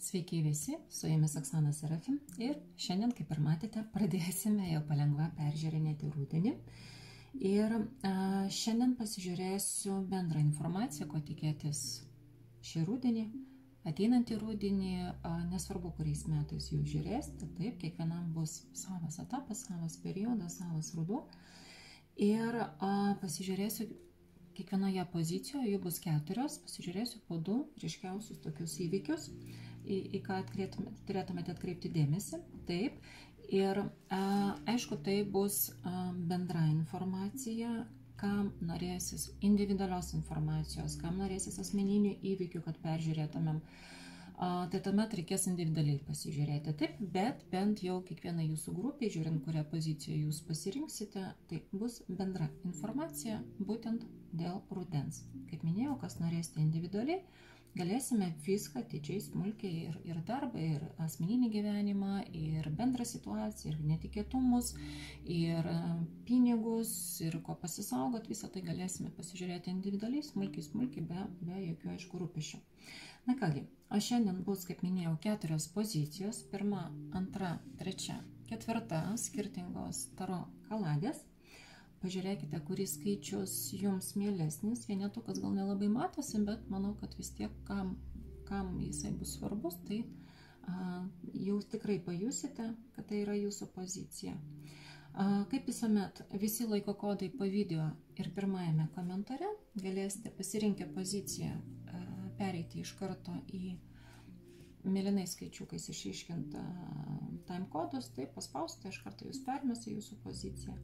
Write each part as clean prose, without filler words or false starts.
Sveiki visi, su jumis Oksana Serafim ir šiandien, kaip ir matėte, pradėsime jau palengva peržiūrinėti rudenį. Ir šiandien pasižiūrėsiu bendrą informaciją, ko tikėtis šį rudenį, ateinantį rudenį, nesvarbu, kuriais metais jūs žiūrėsite, taip, kiekvienam bus savas etapas, savas periodas, savas ruduo. Ir pasižiūrėsiu kiekvienoje pozicijoje, jų bus 4, pasižiūrėsiu po 2 ryškiausius tokius įvykius, į ką turėtumėte atkreipti dėmesį. Taip, ir aišku, tai bus bendra informacija, kam norėsis individualios informacijos, kam norėsis asmeninių įvykių, kad peržiūrėtumėm. Tai tuomet reikės individualiai pasižiūrėti, taip, bet bent jau kiekviena jūsų grupė, žiūrint, kurią poziciją jūs pasirinksite, tai bus bendra informacija būtent dėl rudens. Kaip minėjau, kas norėsite individualiai, galėsime viską atidžiai, smulkiai ir darbą, ir asmeninį gyvenimą, ir bendrą situaciją, ir netikėtumus, ir pinigus, ir ko pasisaugot, visą tai galėsime pasižiūrėti individualiai, smulkiai, be jokių aišku rūpesčių. Na kągi, o šiandien bus, kaip minėjau, 4 pozicijos, 1, 2, 3, 4 skirtingos taro kaladės. Pažiūrėkite, kuris skaičius jums mielesnis, vienetukas gal nelabai matosi, bet manau, kad vis tiek, kam jisai bus svarbus, tai jūs tikrai pajusite, kad tai yra jūsų pozicija. Kaip visuomet, visi laiko kodai po video ir pirmajame komentare galėsite pasirinkę poziciją pereiti iš karto į mėlynai skaičiukais išryškintą time kodus, tai paspausite, iš karto jūs permės į jūsų poziciją.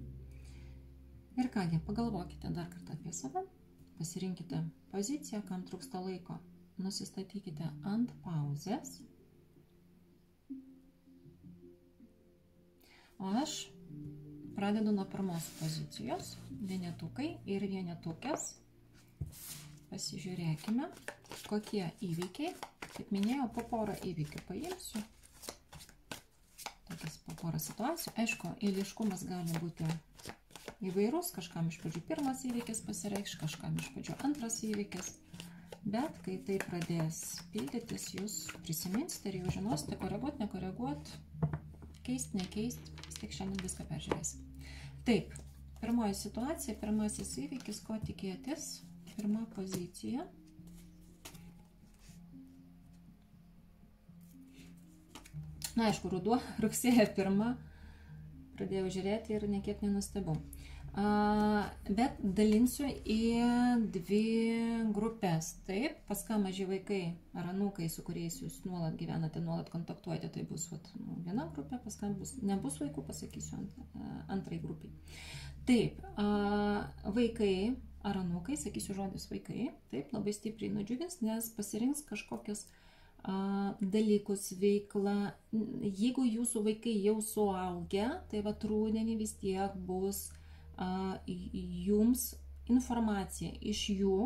Ir kągi, pagalvokite dar kartą apie save, pasirinkite poziciją, kam trūksta laiko, nusistatykite ant pauzės. O aš pradedu nuo pirmos pozicijos, vienetukai ir vienetukės. Pasižiūrėkime, kokie įvykiai. Kaip minėjau, po porą įvykių paimsiu. Tokias po porą situacijų. Aišku, eiliškumas gali būti įvairus. Kažkam iš pradžių pirmas įvykis pasireikš, kažkam iš pradžių antras įvykis. Bet kai tai pradės pildytis, jūs prisiminsite ir jau žinosite, koreguot, nekoreguot, keist, nekeist. Vis tiek šiandien viską peržiūrėsim. Taip, pirmoji situacija, pirmasis įvykis, ko tikėtis. Pirma pozicija. Na, aišku, ruduo, rugsėjo 1 pradėjau žiūrėti ir niekiek nenustebau. Bet dalinsiu į 2 grupės. Taip, pas ką maži vaikai ar anūkai, su kuriais jūs nuolat gyvenate, nuolat kontaktuojate, tai bus viena grupė, pas ką nebus vaikų, pasakysiu antrai grupiai. Taip, vaikai ar anūkai, sakysiu žodis vaikai, taip, labai stipriai nudžiugins, nes pasirinks kažkokias dalykus, veiklą. Jeigu jūsų vaikai jau suaugę, tai vat rudenį vis tiek bus jums informacija iš jų,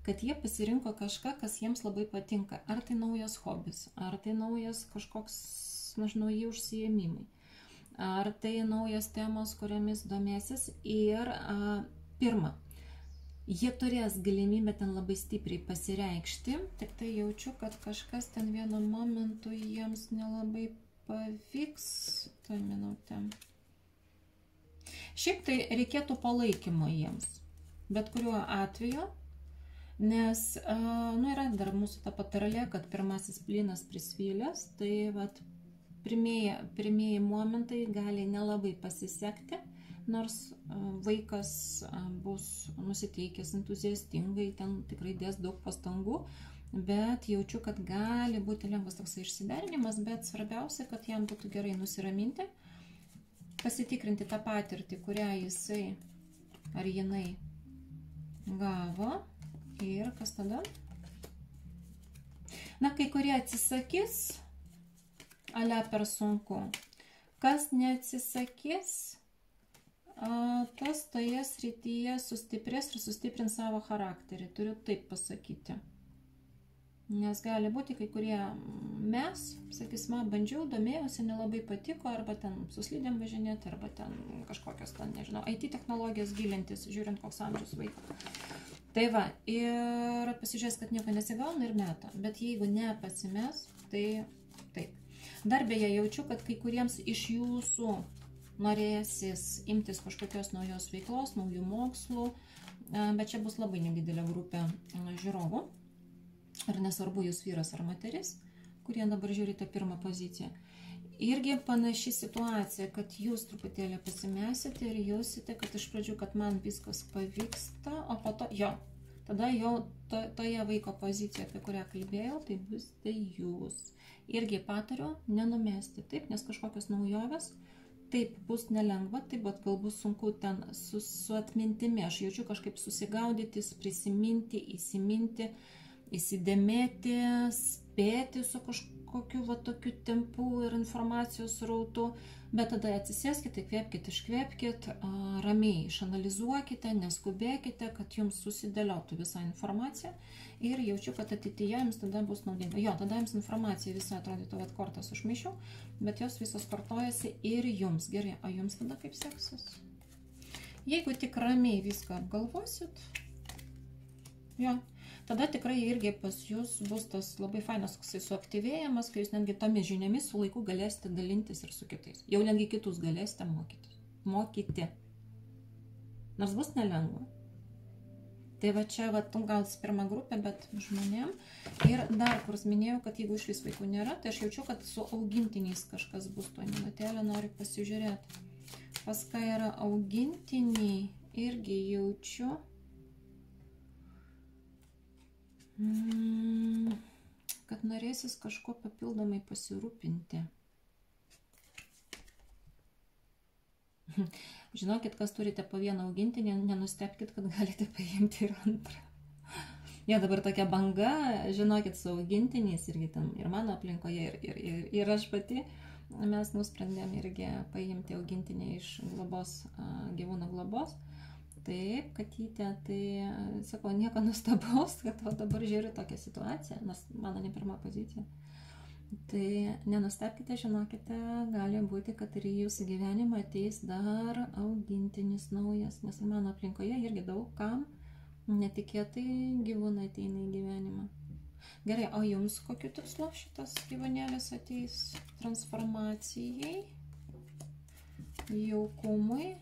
kad jie pasirinko kažką, kas jiems labai patinka. Ar tai naujas hobis, ar tai naujas kažkoks, nežinau, jų užsiėmimai, ar tai naujas temos, kuriamis domėsis. Ir pirma, jie turės galimybę ten labai stipriai pasireikšti, tik tai jaučiu, kad kažkas ten vienu momentu jiems nelabai pavyks. Tai minutę. Šiaip tai reikėtų palaikymo jiems, bet kuriuo atveju, nes, yra dar mūsų ta patarlė, kad pirmasis plynas prisvylęs, tai vat, pirmieji momentai gali nelabai pasisekti, nors vaikas bus nusiteikęs entuziastingai, ten tikrai dės daug pastangų, bet jaučiu, kad gali būti lengvas toksai išsiderinimas, bet svarbiausia, kad jam būtų gerai nusiraminti, pasitikrinti tą patirtį, kurią jisai ar jinai gavo. Ir kas tada? Na, kai kurie atsisakys, ale per sunku. Kas neatsisakys, tas toje srityje sustiprės ir sustiprins savo charakterį, turiu taip pasakyti. Nes gali būti, kai kurie mes, sakysime, bandžiau, domėjausi, nelabai patiko, arba ten su slidėm važinėti, arba ten kažkokios, ten, nežinau, IT technologijas gilintis, žiūrint, koks amžius vaikų. Tai va, ir pasižiūrės, kad nieko nesigauna ir meta. Bet jeigu nepasimes, tai Taip. Dar beje jaučiu, kad kai kuriems iš jūsų norėsis imtis kažkokios naujos veiklos, naujų mokslų, bet čia bus labai nedidelė grupė žiūrovų. Ir nesvarbu, jūs vyras ar moteris, kurie dabar žiūrite pirmą poziciją. Irgi panaši situacija, kad jūs truputėlį pasimesite ir jausite, kad iš pradžių, kad man viskas pavyksta, o po to, tada jau toje vaiko pozicijoje, apie kurią kalbėjau, tai bus tai jūs. Irgi patariu nenumesti, taip, nes kažkokios naujovės, taip, bus nelengva, taip, bet galbūt sunku ten su atmintimi, aš jaučiu kažkaip susigaudyti, prisiminti, įsiminti, įsidėmėti, spėti su kažkokiu va tokiu tempu ir informacijos rautu, bet tada atsisėskite, kvėpkite, iškvėpkite, ramiai išanalizuokite, neskubėkite, kad jums susidėliotų visą informaciją ir jaučiu, kad ateityje jums tada bus naudinga. Jo, tada jums informacija visą atrodytų, kad kortas užmaišiau, bet jos visos kartojasi ir jums. Gerai, o jums tada kaip seksis? Jeigu tik ramiai viską apgalvosit, jo, tada tikrai irgi pas jūs bus tas labai fainas suaktyvėjimas, kai jūs netgi tomis žiniomis su laiku galėsite dalintis ir su kitais. Jau netgi kitus galėsite mokyti. Nors bus nelengva. Tai va čia, gal pirma grupė, bet žmonėm. Ir dar, kur minėjau, kad jeigu iš vis vaikų nėra, tai aš jaučiu, kad su augintiniais kažkas bus. Tuo minutėlę noriu pasižiūrėti. Pas ką yra augintiniai, irgi jaučiu, kad norėsis kažko papildomai pasirūpinti. Žinokit, kas turite po vieną augintinį, nenustepkit, kad galite paimti ir antrą. Ja, dabar tokia banga, žinokit, su augintiniais irgi ten ir mano aplinkoje, ir aš pati, mes nusprendėm irgi paimti augintinį iš globos, gyvūnų globos. Taip, katytė, tai sakau, nieko nustabaus, kad dabar žiūriu tokią situaciją, nes mano ne pirma pozicija. Tai nenustebkite, žinokite, gali būti, kad ir į jūsų gyvenimą ateis dar augintinis naujas, nes mano aplinkoje irgi daug kam netikėtai gyvūnai ateina į gyvenimą. Gerai, o jums kokiu tikslu šitas gyvūnėlis ateis? Transformacijai, jaukumui.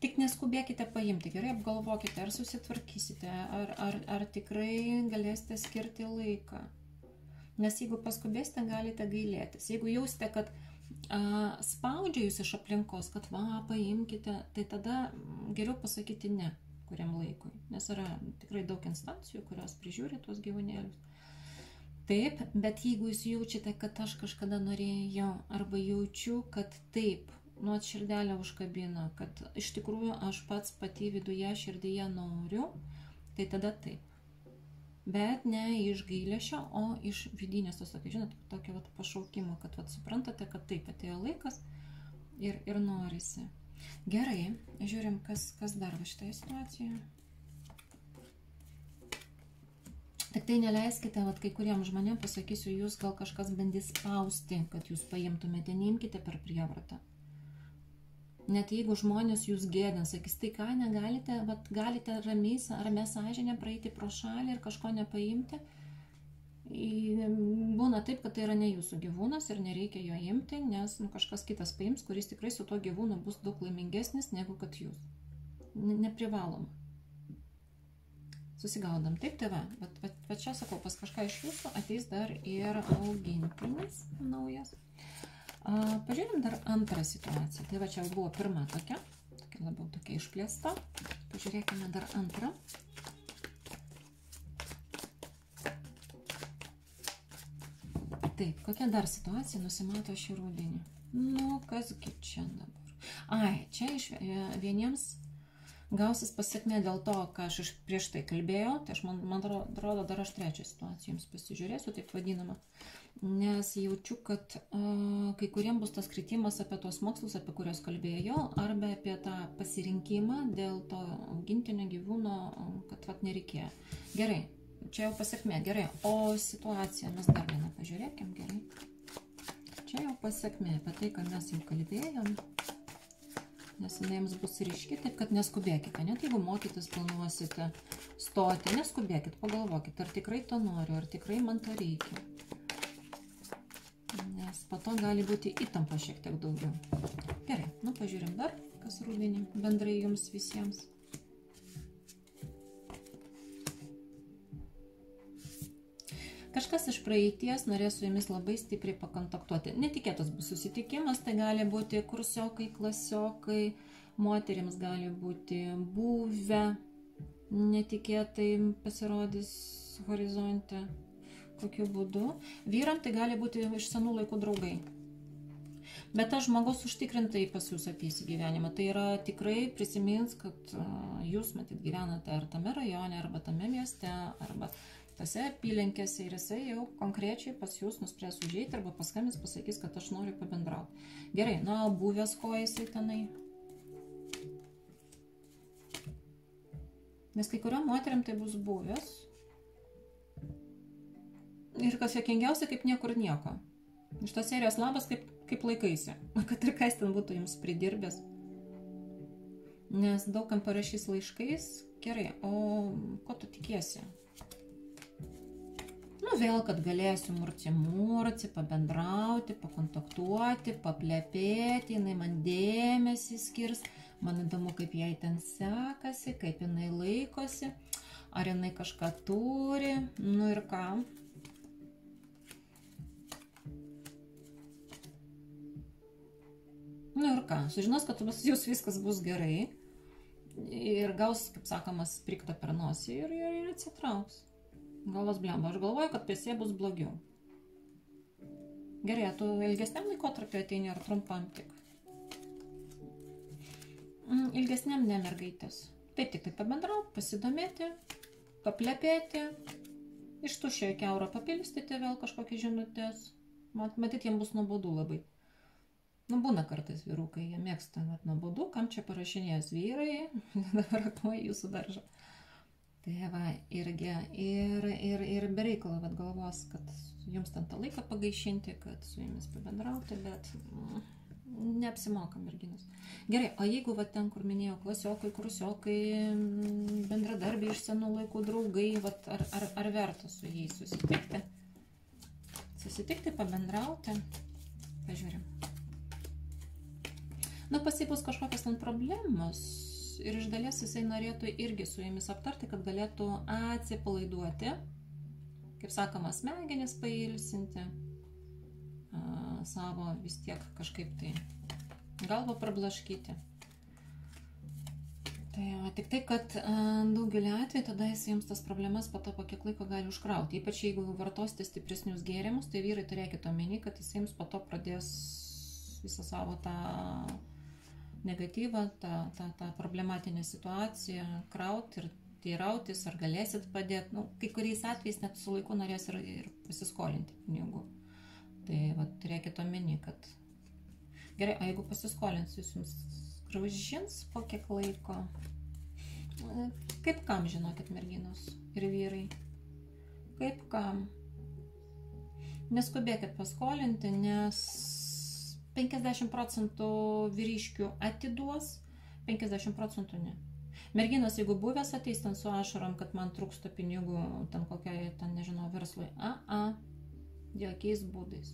Tik neskubėkite paimti, gerai apgalvokite, ar susitvarkysite, ar tikrai galėsite skirti laiką. Nes jeigu paskubėsite, galite gailėtis. Jeigu jausite, kad spaudžia jūs iš aplinkos, kad paimkite, tai tada geriau pasakyti ne kuriam laikui. Nes yra tikrai daug instancijų, kurios prižiūri tuos gyvūnėlius. Taip, bet jeigu jūs jaučiate, kad aš kažkada norėjau, arba jaučiu, kad taip, nuo širdelę užkabino, kad iš tikrųjų aš pats pati viduje širdyje noriu, tai tada taip. Bet ne iš gailesčio, o iš vidinės, žinot, tokio pašaukimo, kad suprantate, kad taip atėjo laikas ir norisi. Gerai, žiūrim, kas dar va šitoje situacijoje. Tik tai neleiskite, kai kuriems žmonėms pasakysiu, jūs gal kažkas bandys spausti, kad jūs paimtumėte, neimkite per prievartą. Net jeigu žmonės jūs gėdins, sakys, tai ką, negalite, galite ramia sąžinė praeiti pro šalį ir kažko nepaimti. Būna taip, kad tai yra ne jūsų gyvūnas ir nereikia jo imti, nes kažkas kitas paims, kuris tikrai su to gyvūnu bus daug laimingesnis negu kad jūs. Neprivaloma. Susigaudam. Taip, tai va. Bet čia sakau, pas kažką iš jūsų ateis dar ir augintinis naujas. Pažiūrėjom dar antrą situaciją. Tai va čia buvo pirma tokia labiau tokia išplėsta. Pažiūrėkime dar antrą. Taip, kokia dar situacija nusimato šį rudenį? Nu, kasgi čia dabar? Čia iš vieniems gausis pasiekmė dėl to, ką aš prieš tai kalbėjau. Tai aš, man atrodo, dar aš trečią situaciją jums pasižiūrėsiu, taip vadinamą. Nes jaučiu, kad kai kuriems bus tas kritimas apie tos mokslus, apie kurios kalbėjau, arba apie tą pasirinkimą dėl to augintinio gyvūno, kad nereikėjo. Gerai, čia jau pasiekmė, gerai. O situacija, mes dar vieną pažiūrėkim, gerai. Čia jau pasiekmė apie tai, kad mes jau kalbėjom. nes jinai jums bus ryški, taip kad neskubėkite. Net jeigu mokytis planuosite stoti, neskubėkit, pagalvokit, ar tikrai to noriu, ar tikrai man to reikia. Nes po to gali būti įtampa šiek tiek daugiau. Gerai, nu pažiūrim dar, kas rudenį bendrai jums visiems. Kažkas iš praeities norės su jumis labai stipriai pakontaktuoti. Netikėtas bus susitikimas, tai gali būti kursiokai, klasiokai, moterims gali būti buvę, netikėtai pasirodys horizonte, kokiu būdu. Vyram tai gali būti iš senų laikų draugai. Bet tas žmogus užtikrintai pas jūs ateis į gyvenimą. Tai yra tikrai prisimins, kad jūs matyt gyvenate ar tame rajone, arba tame mieste, arba tose apylinkėse ir jisai jau konkrečiai pas jūs nuspręs užeiti arba paskambins, pasakys, kad aš noriu pabendrauti. Gerai, na, buvęs ko jisai tenai. Nes kai kuriuom moteriam tai bus buvęs. Ir kas juokingiausia, kaip niekur nieko. Iš tos serijos labas, kaip laikaisi. Kad ir kas ten būtų jums pridirbęs. Nes daugam parašys laiškais. Gerai, o ko tu tikiesi? Nu, vėl, kad galėsiu murci, pabendrauti, pakontaktuoti, paplepėti, jinai man dėmesį skirs, man įdomu, kaip jai ten sekasi, kaip jinai laikosi, ar jinai kažką turi, nu ir ką. Nu ir ką, sužinos, kad pas jūs viskas bus gerai ir gaus, kaip sakamas, priktą per nosį ir atsitrauks. Galvos blemba, aš galvoju, kad pėsie bus blogiau. Gerai, tu ilgesniam laikotarpiu ateini ar trumpam tik? Ilgesniam ne mergaitės. Tai tik tai pabendrauti, pasidomėti, paplepėti, iš tuščio kiaurą papilstyti vėl kažkokį žinutės. Matyt, jiems bus nuobodu labai. Nu, būna kartais vyrukai, jie mėgsta nuobodu, kam čia parašinės vyrai, dabar akmuo jūsų daržą. Tai va, irgi, ir bereikalo galvos, kad jums ten tą laiką pagaišinti, kad su jumis pabendrauti, bet neapsimoka merginos. Gerai, o jeigu va ten, kur minėjau, klasiokai, kursiokai, bendradarbiai iš senų laikų draugai, va, ar verta su jais susitikti? Susitikti, pabendrauti, pažiūrim. Nu, pasibus kažkokios ten problemos. Ir iš dalies jisai norėtų irgi su jumis aptarti, kad galėtų atsipalaiduoti, kaip sakoma, smegenis pailsinti, savo vis tiek kažkaip tai galvą prablaškyti. Tai tik tai, kad daugelį atvejų tada jis jums tas problemas po to po kiek laiko gali užkrauti. Ypač jeigu vartosite stipresnius gėrimus, tai vyrai turėkite omeny, kad jis jums po to pradės visą savo tą negatyvą, tą problematinę situaciją krauti ir teirautis, ar galėsit padėti. Nu, kai kuriais atvejais net su laiku norės ir pasiskolinti pinigų. Tai va, turėkite omeny, kad gerai, o jeigu pasiskolins, jis jums grąžins po kiek laiko. Kaip kam, žinokit, merginos ir vyrai? Kaip kam? Neskubėkit paskolinti, nes 50% vyriškių atiduos, 50% ne. Merginos, jeigu buvęs ateis ten su ašarom, kad man trūksta pinigų, ten kokiai, ten nežinau, verslui, jokiais būdais.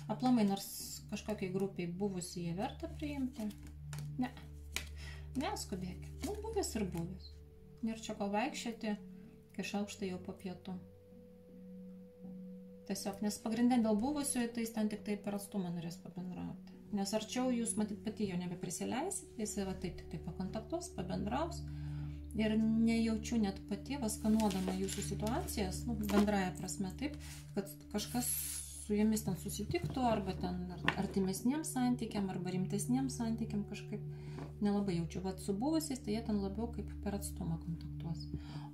Aplamai, nors kažkokiai grupiai buvusi jie verta priimti? Ne. Neskubėkit. Nu, buvęs ir buvęs. Nėra čia ko vaikščioti, kai šaukštai jau po pietų. Tiesiog, nes pagrindė dėl buvusiojo, tai jis ten tik tai per atstumą norės pabendrauti. Nes arčiau jūs, matyt, pati jo nebeprisileisit, jis va taip tik tai pakontaktuos, pabendraus. Ir nejaučiu net pati, skanuodama jūsų situacijas, nu, bendraja prasme taip, kad kažkas su jumis ten susitiktų, arba ten artimesniems santykiam, arba rimtesniems santykiam kažkaip nelabai jaučiu. Vat su buvusiais, tai jie ten labiau kaip per atstumą kontaktuos.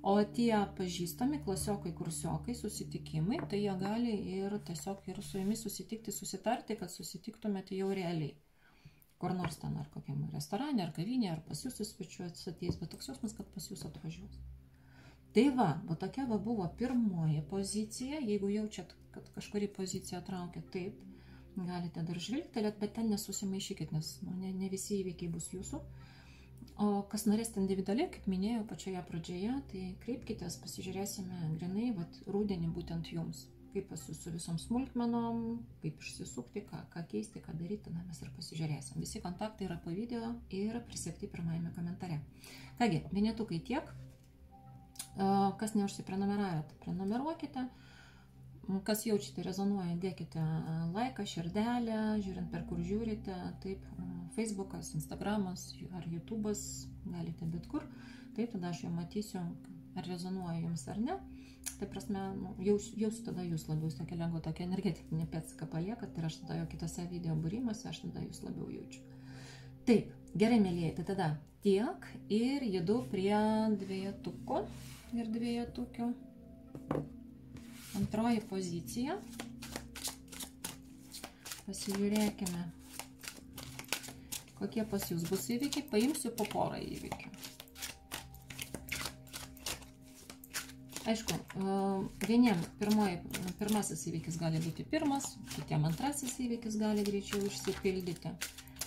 O tie pažįstami klasiokai, kursiokai, susitikimai, tai jie gali ir tiesiog ir su jumis susitikti, susitarti, kad susitiktumėte jau realiai. Kur nors ten, ar kokiam restorane, ar kavinė, ar pas jūs svečiuotis ateis, bet toks jausmas, kad pas jūs atvažiuos. Tai va tokia buvo pirmoji pozicija, jeigu jaučiat, kad kažkuri pozicija traukia taip, galite dar žvilgtelėt, bet ten nesusimaišykit, nes ne visi įvykiai bus jūsų. O kas norėsite individualiai, kaip minėjau pačioje pradžioje, tai kreipkitės, pasižiūrėsime grinai, rudenį būtent jums. Kaip esu su visom smulkmenom, kaip išsisukti, ką keisti, ką daryti, tada mes ir pasižiūrėsim. Visi kontaktai yra po video ir prisegti pirmajame komentare. Kągi, vienetukai tiek. Kas neužsiprenumeravot, prenumeruokite. Kas jaučiate, rezonuoja, dėkite laiką, širdelę, žiūrint per kur žiūrite, taip, Facebookas, Instagramas ar YouTube'as, galite bet kur, taip, tada aš jau matysiu, ar rezonuoja jums ar ne. Tai prasme, jausiu tada jūs labiau, tokia lengva, tokia energetinė pėdsaka paliekat ir aš tada jau kitose video būrimuose, aš tada jūs labiau jaučiu. Taip, gerai, mėlyjei, tai tada tiek ir judu prie dvejetuko ir dvejetukių. Antroji pozicija. Pasižiūrėkime, kokie pas jūs bus įvykiai. Paimsiu po porą įvykių. Aišku, vieniem pirmasis įvykis gali būti pirmas, kitiem antrasis įvykis gali greičiau išsipildyti,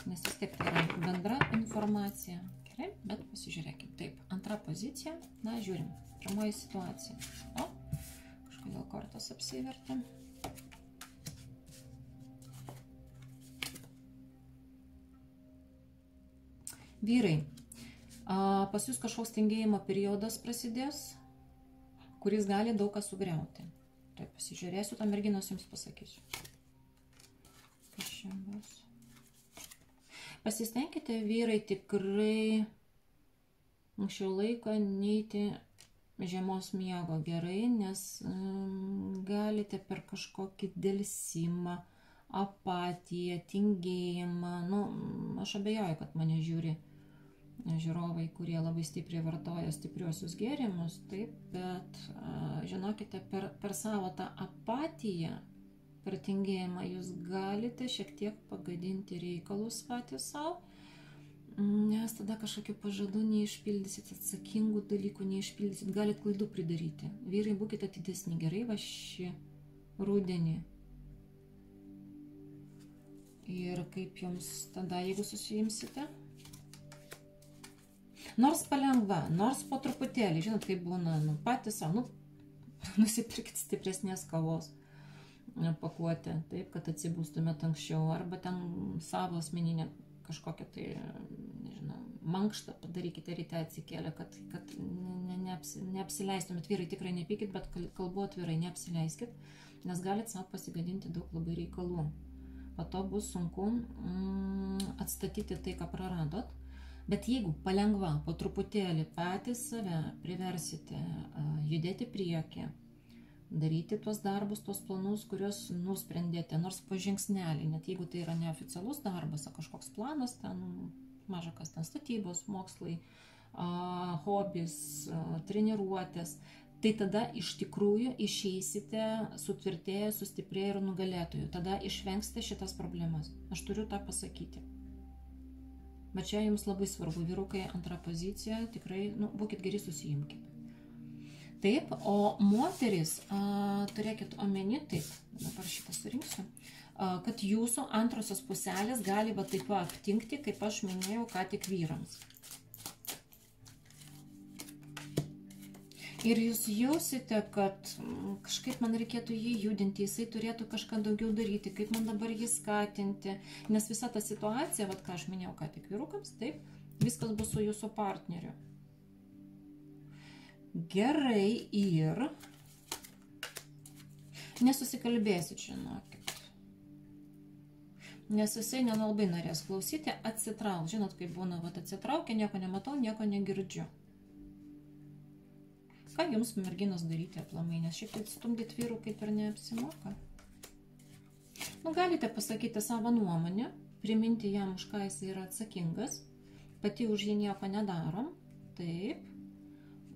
nes vis tiek tai yra bendra informacija. Gerai, bet pasižiūrėkime. Taip, antra pozicija. Na, žiūrim. Pirmoji situacija. Kodėl kortos apsivertė. Vyrai, pas jūs kažkoks tingėjimo periodas prasidės, kuris gali daug ką sugriauti. Tai pasižiūrėsiu, tą merginos jums pasakysiu. Kas čia bus? Pasistengkite, vyrai, tikrai anksčiau laiko neiti žiemos miego gerai, nes galite per kažkokį dėlsimą, apatiją, tingėjimą. Aš abejoju, kad mane žiūri žiūrovai, kurie labai stipriai vartoja stipriuosius gėrimus, taip, bet žinokite, per savo tą apatiją, per tingėjimą jūs galite šiek tiek pagadinti reikalus patys savo, nes tada kažkokių pažadų neišpildysit, atsakingų dalykų neišpildysit, galit klaidų pridaryti. Vyrai, būkite atidesni, gerai, va šį rudenį. Ir kaip jums tada, jeigu susijimsite? Nors palengva, nors po truputėlį, žinot, kaip būna, patys savo, nusipirkit stipresnės kavos pakuotę, taip, kad atsibūstumėt anksčiau, arba ten savo asmeninę kažkokią tai, nežinau, mankštą padarykite ryte atsikėlę, kad neapsileistumėt. Vyrai, tikrai nepykit, bet kalbu atvirai, neapsileiskit, nes galit savo pasigadinti daug labai reikalų. Po to bus sunku atstatyti tai, ką praradot. Bet jeigu palengva, po truputėlį patys save priversite judėti priekį, daryti tuos darbus, tuos planus, kuriuos nusprendėte, nors po žingsnelį, net jeigu tai yra neoficialus darbas, kažkoks planas, ten maža kas, ten statybos, mokslai, hobis, treniruotės, tai tada iš tikrųjų išeisite sutvirtėję, sustiprėję ir nugalėtojų. Tada išvengsite šitas problemas. Aš turiu tą pasakyti. Bet čia jums labai svarbu, vyrukai, antra pozicija, tikrai, būkit geri, susijimkite. Taip, o moteris, turėkit omeny, taip, dabar šitą surinksiu, kad jūsų antrosios puselės gali va taip aptinkti, kaip aš minėjau, ką tik vyrams. Ir jūs jausite, kad kažkaip man reikėtų jį judinti, jisai turėtų kažką daugiau daryti, kaip man dabar jį skatinti, nes visa ta situacija, vat ką aš minėjau, ką tik vyrukams, taip, viskas bus su jūsų partneriu. Gerai, ir nesusikalbėsit, žinokit. Nes jisai nelabai norės klausyti, atsitrauk. Žinot, kaip būna, vat atsitraukia, nieko nematau, nieko negirdžiu. Ką jums, merginos, daryti aplamai, nes šiek tiek stumdyti vyrų kaip ir neapsimoka. Galite pasakyti savo nuomonę, priminti jam, už ką jis yra atsakingas, pati už jį nieko nedarom, taip,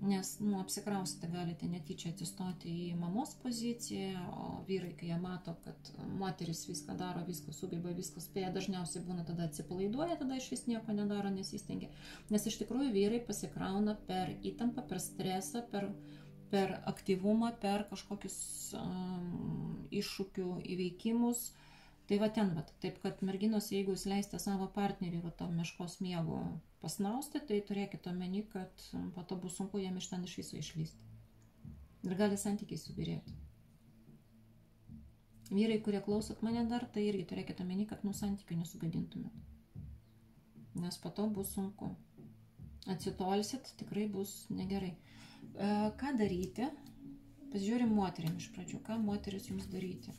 nes, apsikrausite, galite netyčia atsistoti į mamos poziciją, o vyrai, kai jie mato, kad moteris viską daro, viską sugeba, viską spėja, dažniausiai būna tada atsipalaiduoja, tada iš vis nieko nedaro, nesistengia. Nes iš tikrųjų vyrai pasikrauna per įtampą, per stresą, per aktyvumą, per kažkokius iššūkių įveikimus, Tai va ten, va, taip kad merginos, jeigu jūs leisite savo partnerį va, to meškos miego pasnausti, tai turėkite omeny, kad po to bus sunku jam iš ten iš viso išlysti. Ir gali santykiai subirėti. Vyrai, kurie klausot mane dar, tai irgi turėkite omeny, kad santykių nesugadintumėt. Nes po to bus sunku. Atsitolsit, tikrai bus negerai. Ką daryti? Pasižiūrim moterim iš pradžių. Ką moteris jums daryti?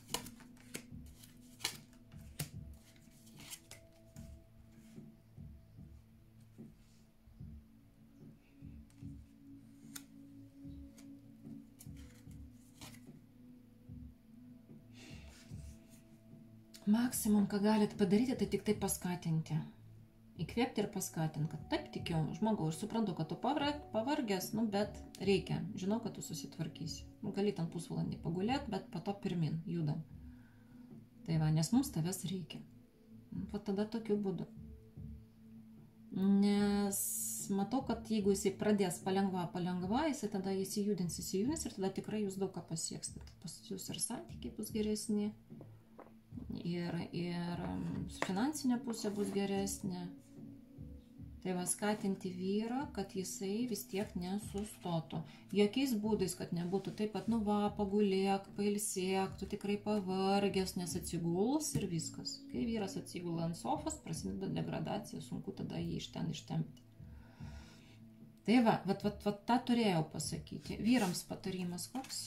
Maksimum, ką galite padaryti, tai tik tai paskatinti. Įkvėpti ir paskatinti, kad taip tikiu, žmogau, aš suprantu, kad tu pavargęs, bet reikia, žinau, kad tu susitvarkysi. Gali ten pusvalandį pagulėti, bet po to pirmin, judam. Tai va, nes mums tavęs reikia. Va tada tokiu būdu. Nes matau, kad jeigu jisai pradės palengva, jisai tada įsijudins ir tada tikrai jūs daug ką pasieksite. Pas jūs ir santykiai bus geresni. Ir finansinė pusė bus geresnė. Tai va, skatinti vyrą, kad jisai vis tiek nesustotų. Jokiais būdais, kad nebūtų taip, kad pagulėk, pailsėk, tu tikrai pavargęs, nes atsiguls ir viskas. Kai vyras atsigula ant sofos, prasideda degradacija, sunku tada jį iš ten ištempti. Tai va, tą turėjau pasakyti. Vyrams patarimas koks?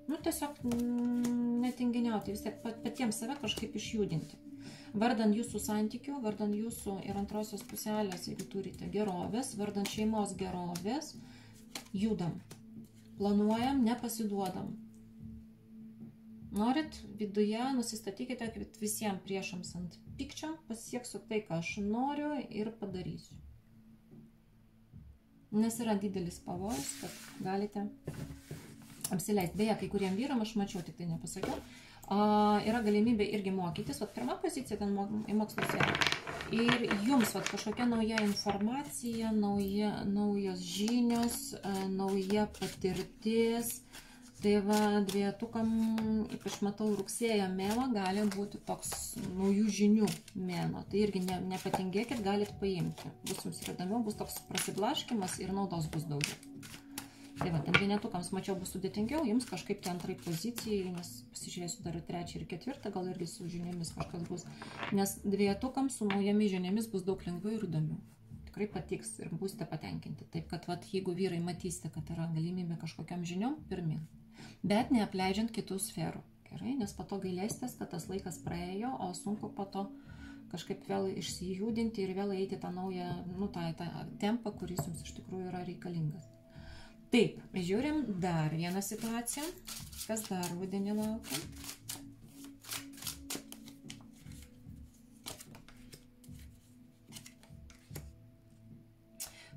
Tiesiog netinginiauti, vis tiek patiems save kažkaip išjudinti. Vardan jūsų santykių, vardan jūsų ir antrosios puselės, jeigu turite gerovės, vardan šeimos gerovės, judam. Planuojam, nepasiduodam. Norit, viduje nusistatykite visiems priešams ant pykčio, pasieksiu tai, ką aš noriu ir padarysiu. Nes yra didelis pavojus, kad galite apsileisti. Beje, kai kuriem vyram, aš mačiau, tik tai nepasakiau, yra galimybė irgi mokytis. Pirma pozicija ten į mokslus yra. Ir jums kažkokia nauja informacija, naujos žinios, nauja patirtis. Tai va, dvietukam, ypač matau, rugsėjo mėnuo gali būti toks naujų žinių mėnuo. Tai irgi nepatingėkit, galit paimti. Bus jums ir įdomiau, bus toks prasiblaškimas ir naudos bus daugiau. Tai va, ten vienetukams mačiau bus sudėtingiau, jums kažkaip tai antrai pozicijai, nes pasižiūrėsiu dar 3 ir 4, gal irgi su žiniomis kažkas bus. Nes dviejetukams su naujomis žiniomis bus daug lengviau ir įdomiau. Tikrai patiks ir būsite patenkinti. Taip, kad jeigu vyrai matysite, kad yra galimybė kažkokiam žiniom, pirmin. Bet neapleidžiant kitų sferų. Gerai, nes po to gailėsitės, kad tas laikas praėjo, o sunku po to kažkaip vėl išsijudinti ir vėl eiti tą naują, tą tempą, kuris jums iš tikrųjų yra reikalingas. Taip, žiūrim dar vieną situaciją. Kas dar rudenį laukia?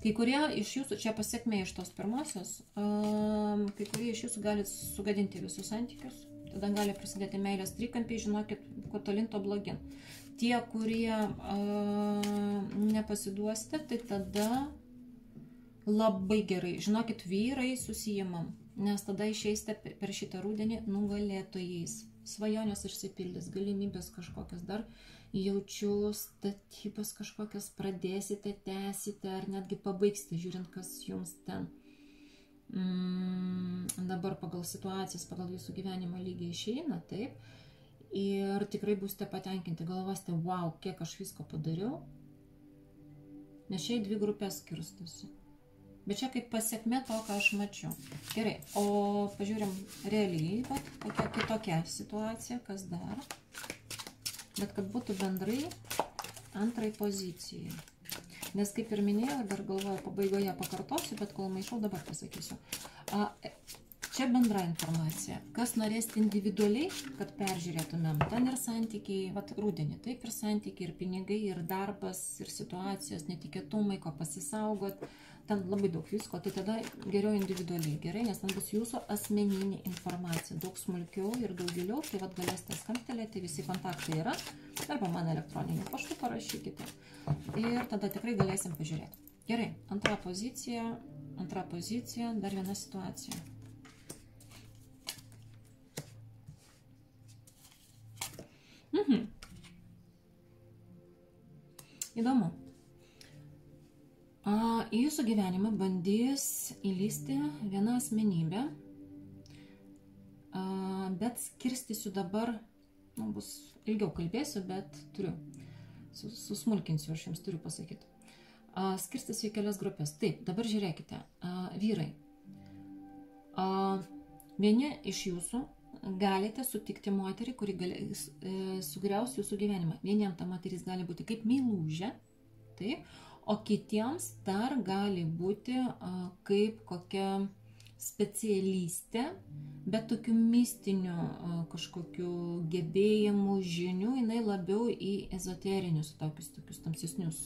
Kai kurie iš jūsų, čia pasiekmė iš tos pirmosios, kai kurie iš jūsų gali sugadinti visus santykius. Tada gali prasidėti meilės trikampiai, žinokit, kuo tolyn to blogin. Tie, kurie nepasiduosite, tai tada labai gerai. Žinokit, vyrai susijimam, nes tada išeisite per šitą rudenį nugalėtojais. Svajonės išsipildys, galimybės kažkokias dar jaučiu, statybas kažkokias pradėsite, tęsite ar netgi pabaigsite, žiūrint, kas jums ten dabar pagal situacijas, pagal jūsų gyvenimo lygį išeina, taip. Ir tikrai būsite patenkinti, galvosite, wow, kiek aš visko padariau, nes čia į 2 grupės skirstosi. Bet čia kaip pasiekmė to, ką aš mačiau. Gerai, o pažiūrim realiai, kokia kitokia situacija, kas dar. Bet kad būtų bendrai antrai pozicijai. Nes kaip ir minėjau, dar galvoju pabaigoje pakartosiu, bet kol maišau, dabar pasakysiu. Čia bendra informacija. Kas norėsite individualiai, kad peržiūrėtumėm, ten ir santykiai, rudenį, taip ir santykiai, ir pinigai, ir darbas, ir situacijos, netikėtumai, ko pasisaugot, ten labai daug visko, tai tada geriau individualiai, gerai, nes ten bus jūsų asmeninė informacija, daug smulkiau ir daug giliau, tai galėsite skambtelėti, visi kontaktai yra, arba man elektroniniu paštu parašykite ir tada tikrai galėsim pažiūrėti. Gerai, antra pozicija, dar viena situacija. Įdomu. Į jūsų gyvenimą bandys įlysti viena asmenybė, bet skirstysiu dabar, bus ilgiau kalbėsiu, bet turiu, susmulkinsiu, aš jums turiu pasakyti. Skirstysiu į kelias grupės. Taip, dabar žiūrėkite, vyrai. Vieni iš jūsų galite sutikti moterį, kuri sugriaus jūsų gyvenimą. Vieniem ta moteris gali būti kaip meilužė, taip, o kitiems dar gali būti kaip kokia specialistė, bet tokių mistinių kažkokių gebėjimų, žinių, jinai labiau į ezoterinius, tokius tamsesnius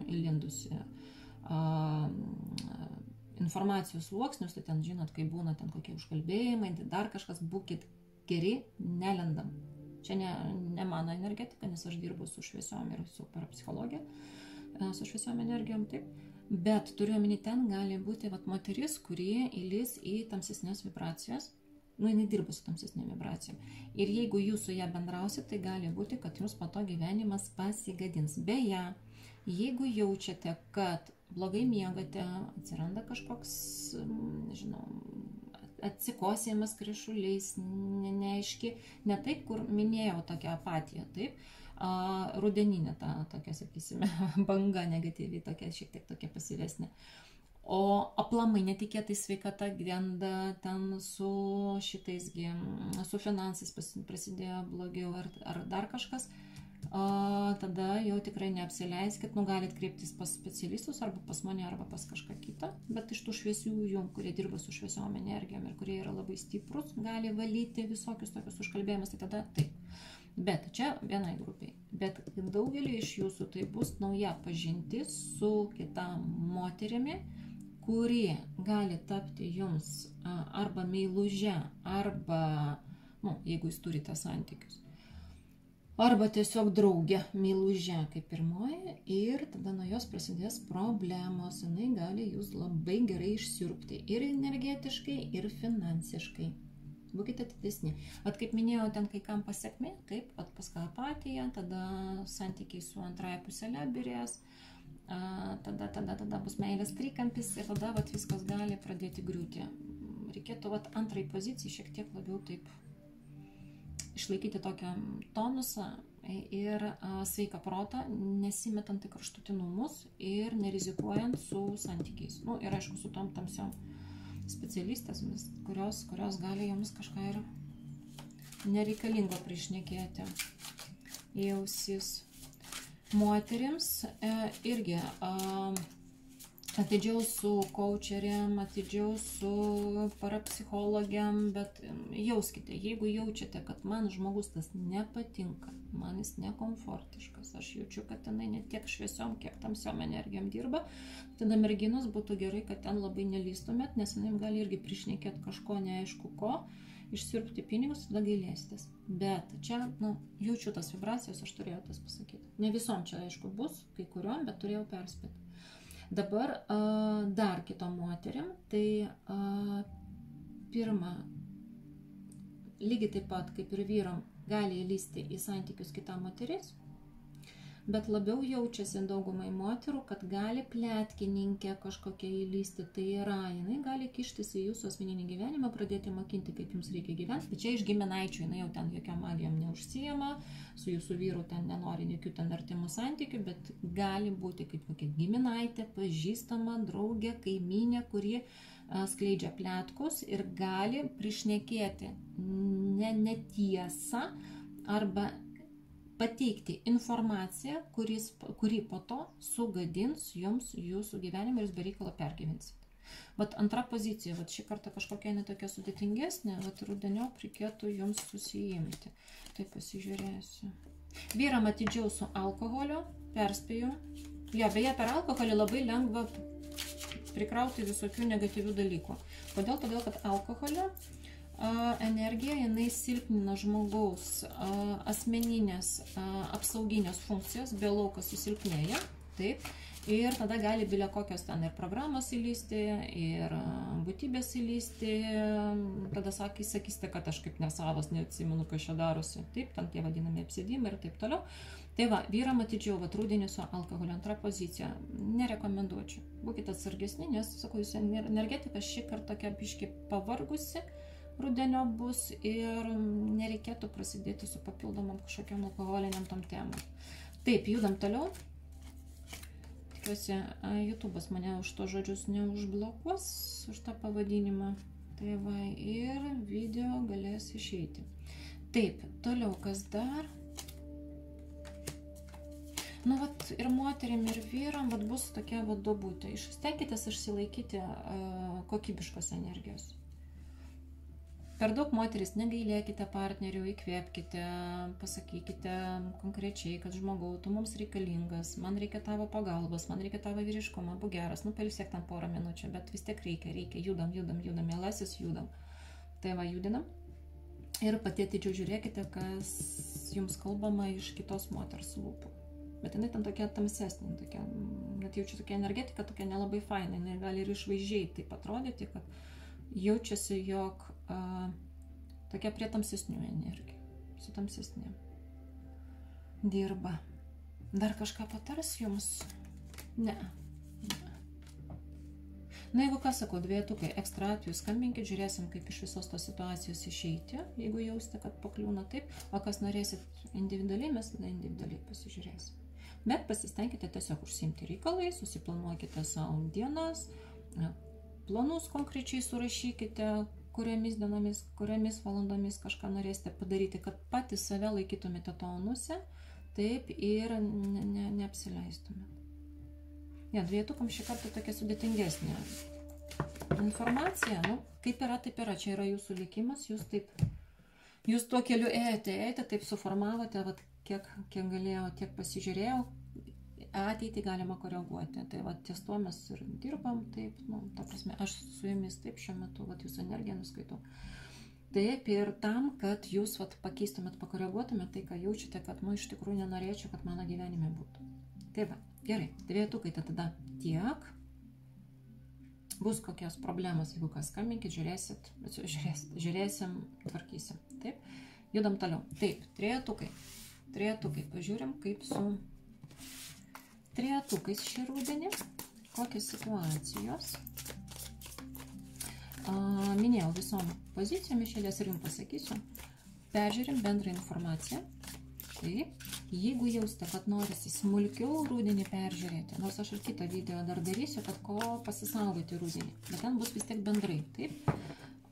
įlindusi informacijos sluoksnius, tai ten žinot, kai būna ten kokie užkalbėjimai, dar kažkas, būkit geri, nelendam. Čia ne mano energetika, nes aš dirbu su šviesiom ir su parapsichologija, su šviesiom energijom, taip. Bet turiu omeny, ten gali būti moteris, kurie įlys į tamsesnės vibracijas. Jinai dirba su tamsesnėm vibracijom. Ir jeigu jūs su ją bendrausit, tai gali būti, kad jums po to gyvenimas pasigadins. Beje, jeigu jaučiate, kad blogai miegate, atsiranda kažkoks, nežinau, atsikosėjimas krišuliais, neaiški, ne taip, kur minėjau tokią apatiją, taip, rudeninė ta tokia, sakysime, banga negatyvi, tokia šiek tiek tokia pasyvesnė. O aplamai netikėtai sveikata genda, ten su šitaisgi, su finansais prasidėjo blogiau ar dar kažkas, tada jau tikrai neapsileiskit, galit kreiptis pas specialistus arba pas mane arba pas kažką kitą, bet iš tų šviesiųjų, kurie dirba su šviesiom energijom ir kurie yra labai stiprus, gali valyti visokius tokius užkalbėjimus, tai tada taip. Bet čia vienai grupiai. Bet daugelį iš jūsų tai bus nauja pažintis su kita moterimi, kurie gali tapti jums arba meiluže, arba, jeigu jūs turite santykius, arba tiesiog draugė, meiluže kaip pirmoji, ir tada nuo jos prasidės problemos. Jinai gali jūs labai gerai išsiurbti ir energetiškai, ir finansiškai. Būkite atidesni. Kaip minėjau, ten kai kam pasiekmė, taip, paskui apatija, tada santykiai su antrąja puselė birės, tada bus meilės trikampis ir tada viskas gali pradėti griūti. Reikėtų antrai pozicijai šiek tiek labiau taip išlaikyti tokią tonusą ir sveiką protą, nesimetant į kraštutinumus ir nerizikuojant su santykiais. Ir aišku, su tom tamsiom specialistėmis, kurios gali jums kažką ir nereikalingo prišnekėti į ausis. Moterims irgi atidžiau su coacheriam, atidžiau su parapsichologėm, bet jauskite, jeigu jaučiate, kad man žmogus tas nepatinka, man jis nekomfortiškas, aš jaučiu, kad tenai ne tiek šviesiom, kiek tamsiom energijom dirba, tada merginos būtų gerai, kad ten labai nelystumėt, nes jinai gali irgi prišnekėti kažko neaišku ko, išsiurbti pinigus, tada gailėsitės. Bet čia, jaučiu tas vibracijas, aš turėjau tas pasakyti. Ne visom čia aišku bus, kai kuriuom, bet turėjau perspėti. Dabar dar kitom moterim, tai pirma, lygiai taip pat kaip ir vyram, gali įlysti į santykius kita moteris, bet labiau jaučiasi daugumai moterų, kad gali pletkininkė kažkokia įlysti, tai yra, jinai gali kištis į jūsų asmeninį gyvenimą, pradėti mokinti, kaip jums reikia gyventi, bet čia iš giminaičių, jinai jau ten jokiam magijom neužsijama, su jūsų vyru ten nenori jokių ten artimų santykių, bet gali būti kaip kokia giminaitė, pažįstama, draugė, kaimynė, kuri skleidžia pletkus ir gali prišnekėti netiesą arba pateikti informaciją, kuri po to sugadins jums jūsų gyvenimą ir jūs be reikalo pergyvensit. Antra pozicija, šį kartą kažkokia netokia sudėtingesnė, rudeniop reikėtų jums susiimti. Tai pasižiūrėsiu. Vyram atidžiau su alkoholiu, perspėju. Beje, per alkoholį labai lengva prikrauti visokių negatyvių dalykų. Kodėl? Todėl, kad alkoholio energija, jinai silpnina žmogaus asmeninės apsauginės funkcijos, biolaukas susilpnėja, taip. Ir tada gali bilia kokios ten ir programos įlysti, ir būtybės įlysti. Tada sakysite, kad aš kaip nesavas, neatsimenu, kas čia darosi. Taip, ten tie vadinami apsėdimai ir taip toliau. Tai va, vyram atidžiau, va, rudenį su alkoholiu, antra pozicija. Nerekomenduočiau. Būkite atsargesni, nes, sakau, jūsų energetika šį kartą tokia biški pavargusi rudenio bus ir nereikėtų prasidėti su papildomam kažkokiam alkoholiniam tom temam. Taip, judam toliau. Tikiuosi, YouTube'as mane už to žodžius neužblokuos, už tą pavadinimą. Tai va, ir video galės išeiti. Taip, toliau, kas dar? Nu, vat, ir moterim, ir vyram, vat, bus tokia vat duobutė. Stenkitės išsilaikyti kokybiškos energijos. Per daug moteris negailėkite partnerių, įkvėpkite, pasakykite konkrečiai, kad žmogau, tu mums reikalingas, man reikia tavo pagalbos, man reikia tavo vyriškumo, būk geras, nu pailsėk tam porą minučių, bet vis tiek reikia, judam, mielasis, judam. Tai va, judinam. Ir pati atidžiau žiūrėkite, kas jums kalbama iš kitos moters lūpų. Bet jinai ten tokia tamsesnė, tokia, net jaučiu tokia energetika, tokia nelabai faina, jinai gali ir išvaizdžiai taip atrodyti, kad jaučiasi, jog tokia prie tamsesnių energijų, su tamsesnėm dirba. Dar kažką patars jums? Ne. Na, jeigu ką sakau, dviejetukai, ekstra atveju skambinkit, žiūrėsim, kaip iš visos tos situacijos išeiti, jeigu jausite, kad pakliūna taip, o kas norėsit individualiai, mes tada individualiai pasižiūrėsim. Bet pasistengkite tiesiog užsiimti reikalai, susiplanuokite savo dienas, planus konkrečiai surašykite, kuriomis dienomis, kuriomis valandomis kažką norėsite padaryti, kad patys save laikytumėte tonuse, taip ir neapsileistumėte. Ja, dviejetukam šį kartą tokia sudėtingesnė informacija, nu, kaip yra, taip yra, čia yra jūsų likimas, jūs tuo keliu ėjote, taip suformavote, vat, kiek galėjau, tiek pasižiūrėjau, ateitį galima koreguoti. Tai va, ties tuo mes ir dirbam, taip, nu, ta prasme, aš su jumis taip šiuo metu, va, jūsų energiją nuskaitau. Taip, ir tam, kad jūs, va, pakeistumėt, pakoreguotumėt tai, ką jaučiate, kad, nu, iš tikrųjų nenorėčiau, kad mano gyvenime būtų. Tai va, gerai, dviejetukai tada tiek. Bus kokios problemos, jeigu kas skambinkit, žiūrėsim, tvarkysim. Taip, judam toliau. Taip, trejetukai, pažiūrim, kaip su trejetukais šį rudenį, kokios situacijos. Minėjau visom pozicijom išėlės ir jums pasakysiu. Peržiūrim bendrą informaciją. Taip, jeigu jausite, kad norisi smulkiau rudenį peržiūrėti, nors aš ir kitą video dar darysiu, kad ko pasisaugoti rudenį, bet ten bus vis tiek bendrai, taip.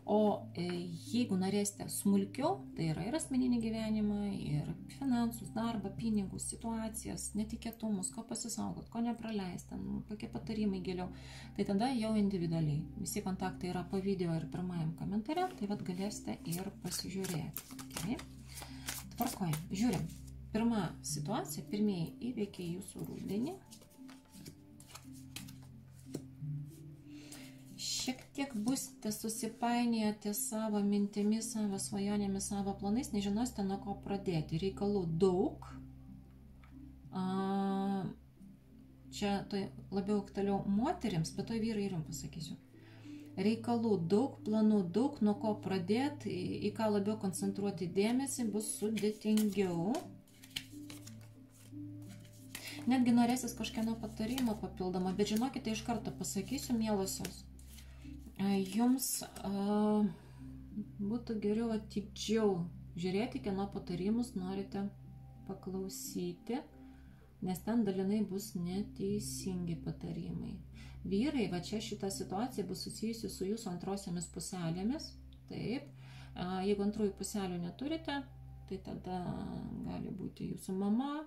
O jeigu norėsite smulkiau, tai yra ir asmeninį gyvenimą, ir finansus, darbą, pinigus, situacijas, netikėtumus, ko pasisaugot, ko nepraleisti, kokie patarimai giliau, tai tada jau individualiai. Visi kontaktai yra po video ir pirmajam komentare, tai vat galėsite ir pasižiūrėti. Gerai? Tvarkoj, žiūrim. Pirma situacija, pirmieji įveikiai jūsų rudenį. Šiek tiek busite susipainioję ties savo mintimis, savo svajonėmis, savo planais, nežinosite, nuo ko pradėti. Reikalų daug. Čia tai labiau aktualiau moterims, bet to vyrai ir jums pasakysiu. Reikalų daug, planų daug, nuo ko pradėti, į ką labiau koncentruoti dėmesį, bus sudėtingiau. Netgi norėsis kažkieno patarimo papildomą, bet žinokite, iš karto pasakysiu, mielosios. Jums būtų geriau atidžiau žiūrėti, kieno patarimus norite paklausyti, nes ten dalinai bus neteisingi patarimai. Vyrai, va čia šita situacija bus susijusi su jūsų antrosiamis puselėmis. Taip, jeigu antrųjų puselių neturite, tai tada gali būti jūsų mama,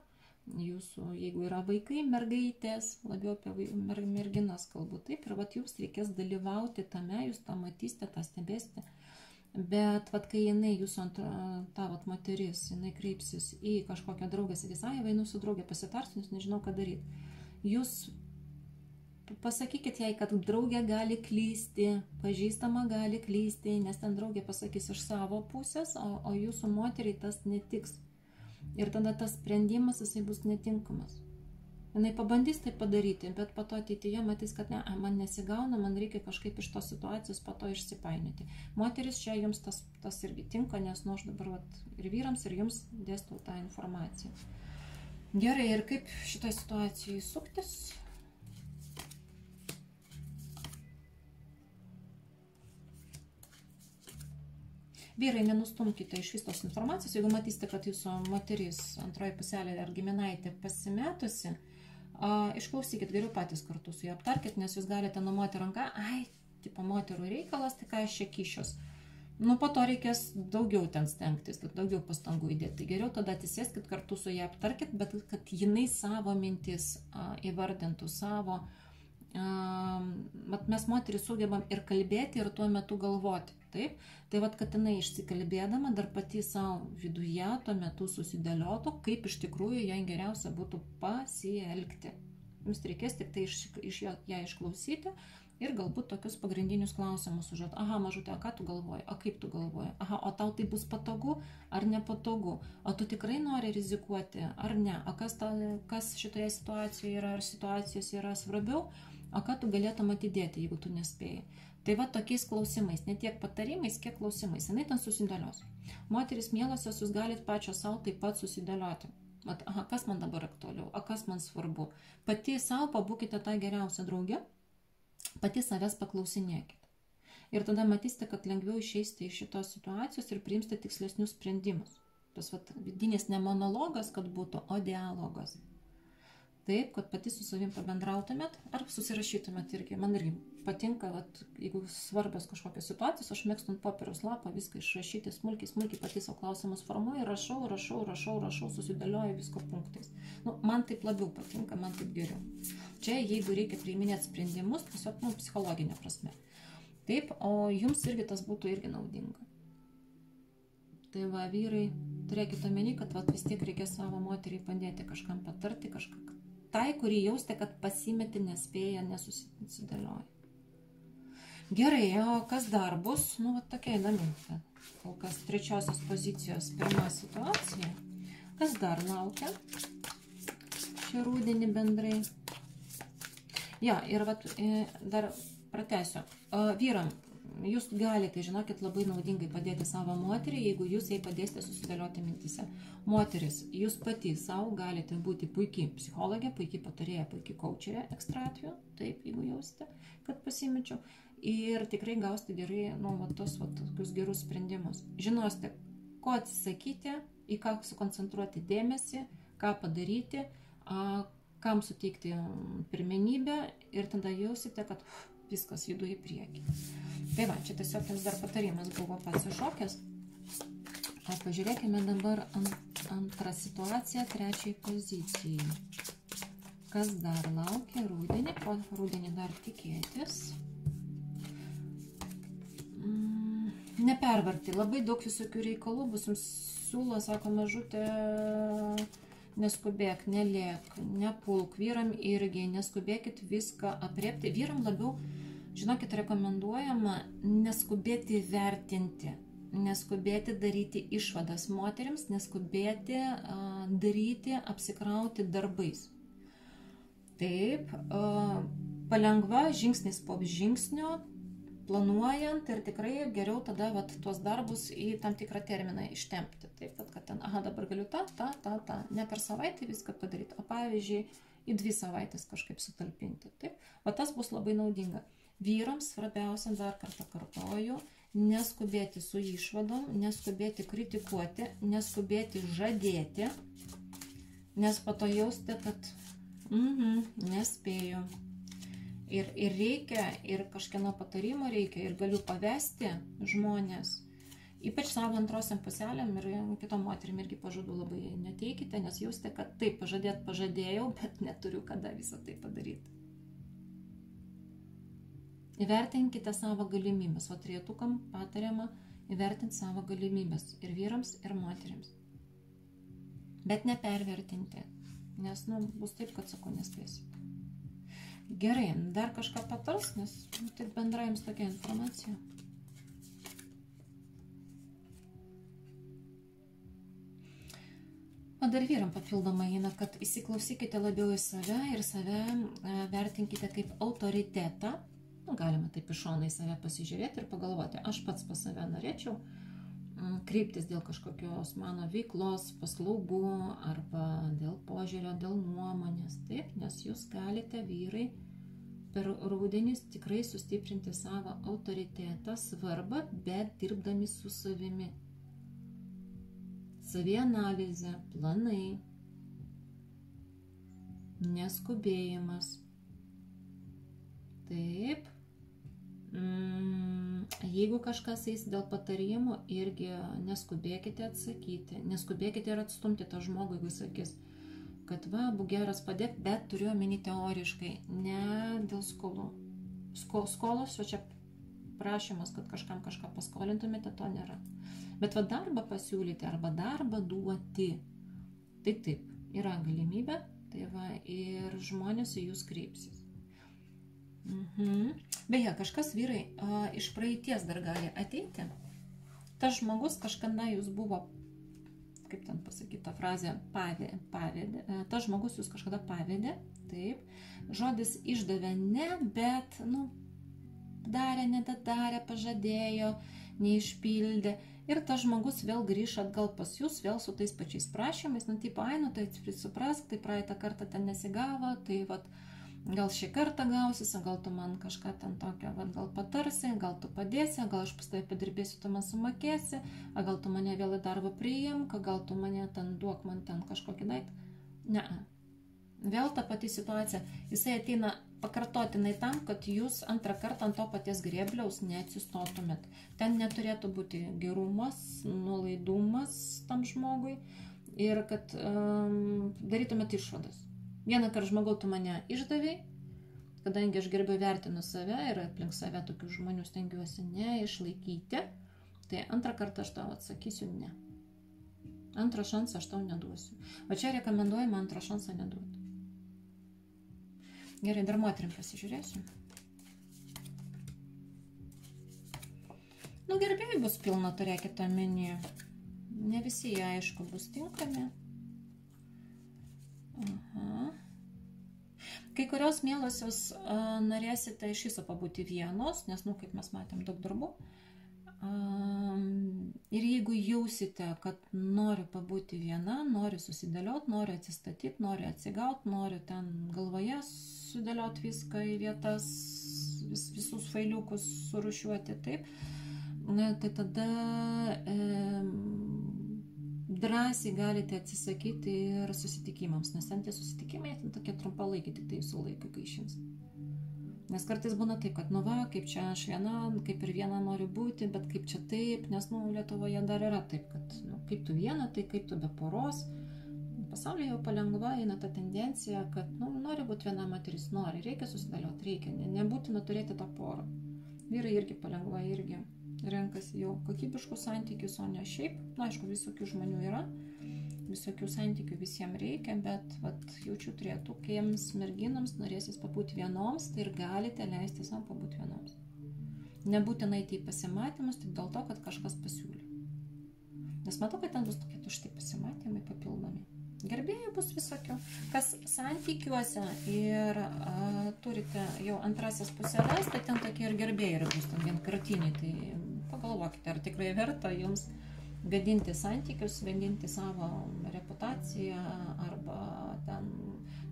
jūsų, jeigu yra vaikai, mergaitės, labiau apie merginas kalbu, taip, ir vat jums reikės dalyvauti tame, jūs tą matysite, tą stebėsite, bet vat kai jinai, jūsų ta vat moteris, jinai kreipsis į kažkokią draugę, sakys, einu su draugė pasitarsiu, nes nežinau, ką daryti. Jūs pasakykit jai, kad draugė gali klysti, pažįstama gali klysti, nes ten draugė pasakys iš savo pusės, o jūsų moteriai tas netiks. Ir tada tas sprendimas, jisai bus netinkamas. Jinai pabandys tai padaryti, bet po to ateityje matys, kad ne, man nesigauna, man reikia kažkaip iš tos situacijos po to išsipainioti. Moteris čia jums tas irgi tinka, nes nu aš dabar ir vyrams, ir jums dėstau tą informaciją. Gerai, ir kaip šitą situaciją suktis? Vyrai, nenustumkite iš vis tos informacijos, jeigu matysite, kad jūsų moteris, antroji puselė ar giminaitė pasimetusi, išklausykit, geriau patys kartu su juo aptarkit, nes jūs galite numoti ranką, tipo moterų reikalas, tai ką aš čia kišios. Nu, po to reikės daugiau ten stengtis, daugiau pastangų įdėti. Tai geriau tada atsisėskit kartu su ją aptarkit, bet kad jinai savo mintis įvardintų savo. Mes moterys sugebam ir kalbėti, ir tuo metu galvoti. Taip? Tai kad jinai išsikalbėdama dar pati savo viduje tuo metu susidėliotų, kaip iš tikrųjų jai geriausia būtų pasielgti. Jums reikės tik tai iš ją išklausyti ir galbūt tokius pagrindinius klausimus užduoti. Aha, mažutė, ką tu galvoji? O kaip tu galvoji? Aha, o tau tai bus patogu ar nepatogu? O tu tikrai nori rizikuoti ar ne? O kas šitoje situacijoje yra, ar situacijos yra svarbiau? O ką tu galėtum atidėti, jeigu tu nespėjai? Tai tokiais klausimais, ne tiek patarimais, kiek klausimais. Jinai ten susidėlios. Moteris mielosios, jūs galite pačios savo taip pat susidėlioti. Aha, kas man dabar aktualiau, o kas man svarbu. Pati savo pabūkite tą geriausią draugę, pati savęs paklausinėkite. Ir tada matysite, kad lengviau išeisite iš šitos situacijos ir priimsite tikslesnius sprendimus. Tas vidinis ne monologas, kad būtų, o dialogas. Taip, kad pati su savim pabendrautumėt ar susirašytumėt irgi. Man irgi patinka, jeigu svarbios kažkokios situacijos, aš mėgstu ant popieriaus lapą viską išrašyti smulkiai pati savo klausimus formuoju, rašau, susidėlioju visko punktais. Nu, man taip labiau patinka, man taip geriau. Čia, jeigu reikia priiminėti sprendimus, tiesiog psichologinė prasme. Taip, o jums irgi tas būtų irgi naudinga. Tai vyrai, turėkite omeny, kad vis tiek reikia savo moteriai padėti, kažkam patarti, tai, kurį jausite, kad pasimeti, nespėja, nesusidėlioja. Gerai, o kas dar bus? Nu, tokia įdomi. Kol kas trečiosios pozicijos pirma situacija. Kas dar laukia? Šį rudenį bendrai. Ja, ir dar pratęsiu. Vyram, jūs galite, žinokit, labai naudingai padėti savo moteriai, jeigu jūs jai padėsite susidėlioti mintise. Moteris, jūs pati savo galite būti puikiai psichologė, puikiai patarėja, puikiai kaučerė, ekstra atveju, taip, jeigu jausite, kad pasimečiau. Ir tikrai gausite gerai, tokius gerus sprendimus. Žinosite, ko atsisakyti, į ką sukoncentruoti dėmesį, ką padaryti, kam suteikti pirmenybę ir tada jausite, kad viskas juda į priekį. Tai čia tiesiog jums dar patarimas buvo pasišokęs. Pažiūrėkime dabar antrą situaciją, trečiai pozicijai. Kas dar laukia rudenį? Po rudenį dar tikėtis. Nepervarti. Labai daug visokių reikalų bus jums siūlo, sako mažutė, neskubėk, nelėk, nepulk. Vyram irgi neskubėkit viską apriepti. Vyram labiau, žinokit, rekomenduojama neskubėti vertinti, neskubėti daryti išvadas. Moterims neskubėti daryti, apsikrauti darbais. Taip, palengva, žingsnis po žingsnio, planuojant ir tikrai geriau tada tuos darbus į tam tikrą terminą ištempti. Taip, kad ten, dabar galiu ne per savaitę viską padaryti, o pavyzdžiui, į 2 savaitės kažkaip sutalpinti. Taip, tas bus labai naudinga. Vyrams svarbiausia, dar kartą kartoju, neskubėti su išvadom, neskubėti kritikuoti, neskubėti žadėti, nes po to jausite, kad nespėju. Ir reikia, ir kažkieno patarimo reikia, ir galiu pavesti žmonės. Ypač savo antrosiam puselėm ir kitom moterim irgi pažadų labai neteikite, nes jausite, kad taip, pažadėjau, bet neturiu kada visą tai padaryti. Įvertinkite savo galimybės. Trejetukam patariama įvertinti savo galimybės ir vyrams, ir moterims. Bet nepervertinti, nes bus taip, kad sakau, nespėsite. Gerai, dar kažką patars, nes taip bendra jums tokia informacija. dar vyram papildomai eina, kad įsiklausykite labiau į save ir save vertinkite kaip autoritetą. Galima taip iš šono į save pasižiūrėti ir pagalvoti, aš pats pas save norėčiau kreiptis dėl kažkokios mano veiklos, paslaugų arba dėl požiūrio, dėl nuomonės. Taip, nes jūs galite, vyrai, per rudenį tikrai sustiprinti savo autoritetą, svarbą, bet dirbdami su savimi. Savianalizė, planai, neskubėjimas. Taip. Jeigu kažkas eis dėl patarimų, irgi neskubėkite atsakyti, neskubėkite ir atstumti tą žmogų, jeigu sakys, kad va, būk geras padėk, bet turiu omeny teoriškai, ne dėl skolų. Skolos, o čia prašymas, kad kažkam kažką paskolintumėte, to nėra. Bet va darbą pasiūlyti arba darbą duoti, tai taip, yra galimybė, tai va ir žmonės į jūs kreipsis. Beje, kažkas vyrai iš praeities dar gali ateiti. Tas žmogus kažkada jūs buvo, kaip ten pasakyta frazė, pavedė. Tas žmogus jūs kažkada pavedė, taip. Žodis išdavė ne, bet, darė, nedadarė, pažadėjo, neišpildė. Ir tas žmogus vėl grįš atgal pas jūs, vėl su tais pačiais prašymais, tai suprask, tai praeitą kartą ten nesigavo, tai vat, gal šį kartą gausis, gal tu man kažką ten tokio, gal patarsi, gal tu padėsi, gal aš pas tavai padirbėsiu, tu man sumokėsi, gal tu mane vėl į darbą priimk, gal tu mane ten duok man ten kažkokį daiktą. Ne. Vėl ta pati situacija. Jisai ateina pakartotinai tam, kad jūs antrą kartą ant to paties grėbliaus neatsistotumėt. Ten neturėtų būti gerumas, nuolaidumas tam žmogui ir kad darytumėt išvadas. Vieną kartą žmogau, tu mane išdavei, kadangi aš gerbiu vertinu save ir aplink save tokių žmonių stengiuosi neišlaikyti, tai antrą kartą aš tau atsakysiu ne. Antrą šansą aš tau neduosiu. O čia rekomenduojama antrą šansą neduoti. Gerai, dar moterim pasižiūrėsiu. Gerbėjai bus pilna, turėkite omeny. Ne visi jie, aišku, bus tinkami. Kai kurios mielosios norėsite iš viso pabūti vienos, nes, kaip mes matėm, daug darbų. Ir jeigu jausite, kad noriu pabūti viena, noriu susidėlioti, noriu atsistatyti, noriu atsigauti, noriu ten galvoje sudėlioti viską į vietas, visus failiukus surušiuoti, taip, tai tada drąsiai galite atsisakyti ir susitikimams, nes ten tie susitikimai tokie trumpalaikiai, tik tai jūsų laiką gaišins. Nes kartais būna taip, kad kaip čia aš viena, kaip ir viena noriu būti, bet kaip čia taip, nes Lietuvoje dar yra taip, kad kaip tu viena, tai kaip tu be poros. Pasaulyje jau palengva eina ta tendencija, kad nori būti viena moteris, nori, reikia susidėlioti, reikia, nebūtina turėti tą porą. Vyrai irgi palengva, irgi renkasi jau kokybiškus santykius, o ne šiaip. Aišku, visokių žmonių yra, visokių santykių visiems reikia, bet jaučiu turėtukiems merginams norėsis pabūti vienoms, tai ir galite leisti savo pabūti vienoms. Nebūtinai tai pasimatymus, tik dėl to, kad kažkas pasiūlė. Nes matau, kad ten bus tokie tušti pasimatymai papildomi. Gerbėjų bus visokių. Kas santykiuose ir turite jau antrasis pusėles, tai ten tokie ir gerbėjai bus ten vienkartiniai. Tai pagalvokite, ar tikrai verta jums gadinti santykius, gadinti savo reputaciją arba ten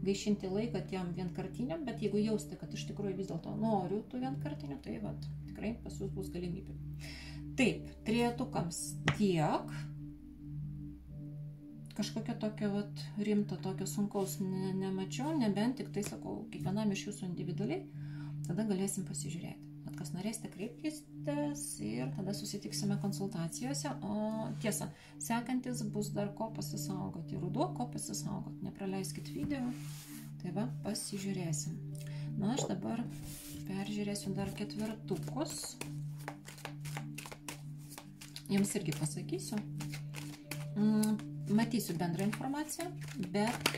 gaišinti laiką tiem vienkartiniam, bet jeigu jausti, kad iš tikrųjų vis dėlto noriu tų vienkartinių, tai tikrai pas jūs bus galimybė. Taip, trejetukams tiek. Kažkokio tokio rimto, tokio sunkaus nemačiau, nebent tik tai sakau, kiekvienam iš jūsų individualiai, tada galėsim pasižiūrėti. Kas norėsite, kreipkitės ir tada susitiksime konsultacijose. O tiesa, sekantis bus dar ko pasisaugoti. Ruduo, ko pasisaugoti. Nepraleiskit video. Tai pasižiūrėsim. Aš dabar peržiūrėsiu dar ketvirtukus. Jums irgi pasakysiu. Matysiu bendrą informaciją, bet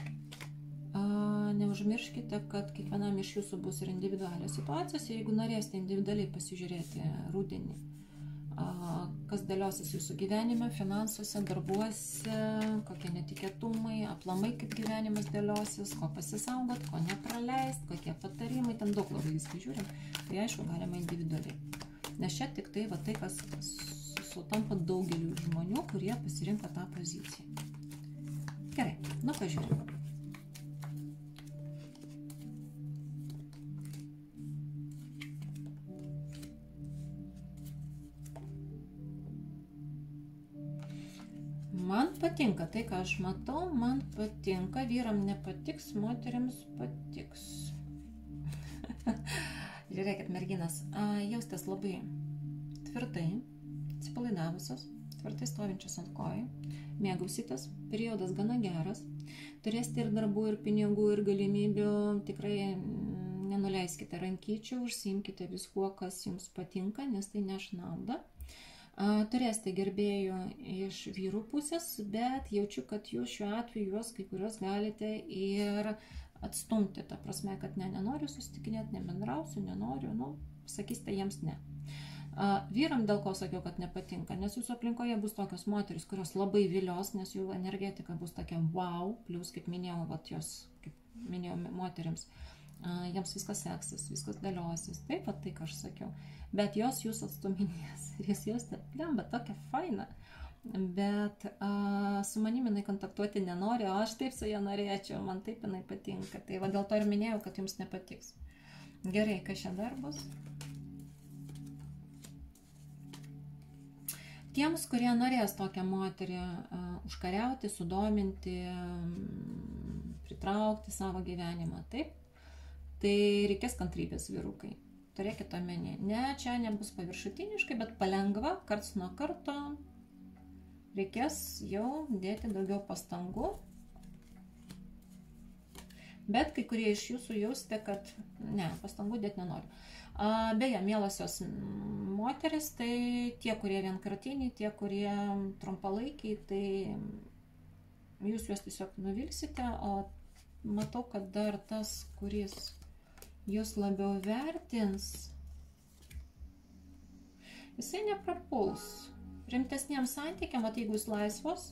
neužmirškite, kad kiekvienam iš jūsų bus ir individualios situacijos. Ir jeigu norėsite individualiai pasižiūrėti rudenį kas dėliosis jūsų gyvenime, finansuose, darbuose, kokie netikėtumai, aplamai kaip gyvenimas dėliosis, ko pasisaugot, ko nepraleist, kokie patarimai, ten daug labai viską žiūrim, tai aišku, galima individualiai. Nes čia tik tai, va, tai kas sutampa daugeliu žmonių, kurie pasirinko tą poziciją. Gerai, nu pažiūrėjau. Man patinka tai, ką aš matau, man patinka, vyram nepatiks, moteriams patiks. Žiūrėkit, merginas, jaustės labai tvirtai, atsipalaidavusios, tvirtai stovinčios ant kojų, mėgausitės, periodas gana geras, turėsite ir darbų, ir pinigų, ir galimybių, tikrai nenuleiskite rankyčių, užsiimkite viskuo, kas jums patinka, nes tai neš naudą. Turėsite gerbėjų iš vyrų pusės, bet jaučiu, kad jūs šiuo atveju juos kai kurios galite ir atstumti, ta prasme, kad nenoriu susitikinėti, nebendrausiu, nenoriu, nu, sakysite jiems ne. Vyram dėl ko sakiau, kad nepatinka, nes jūsų aplinkoje bus tokios moteris, kurios labai vilios, nes jų energetika bus tokia wow, plus, kaip minėjau, vat jos, kaip minėjau, moterims, jiems viskas seksis, viskas dėliosis, taip, vat tai, ką aš sakiau, bet jos jūs atstuminės ir jūs jausite, blemba, tokia faina, bet su manimi jinai kontaktuoti nenori, o aš taip su ją norėčiau, man taip jinai patinka, tai va dėl to ir minėjau, kad jums nepatiks. Gerai, kas čia dar bus? Tiems, kurie norės tokią moterį užkariauti, sudominti, pritraukti savo gyvenimą, taip, tai reikės kantrybės, vyrukai. Turėkite omeny, ne, čia nebus paviršutiniškai, bet palengva, karts nuo karto reikės jau dėti daugiau pastangų. Bet kai kurie iš jūsų jausite, kad ne, pastangų dėti nenoriu. Beje, mielosios moteris, tai tie, kurie vienkartiniai, tie, kurie trumpalaikiai, tai jūs juos tiesiog nuvilsite, o matau, kad dar tas, kuris jūs labiau vertins, jisai neprapuls. Rimtesniems santykiam, o jeigu jūs laisvos,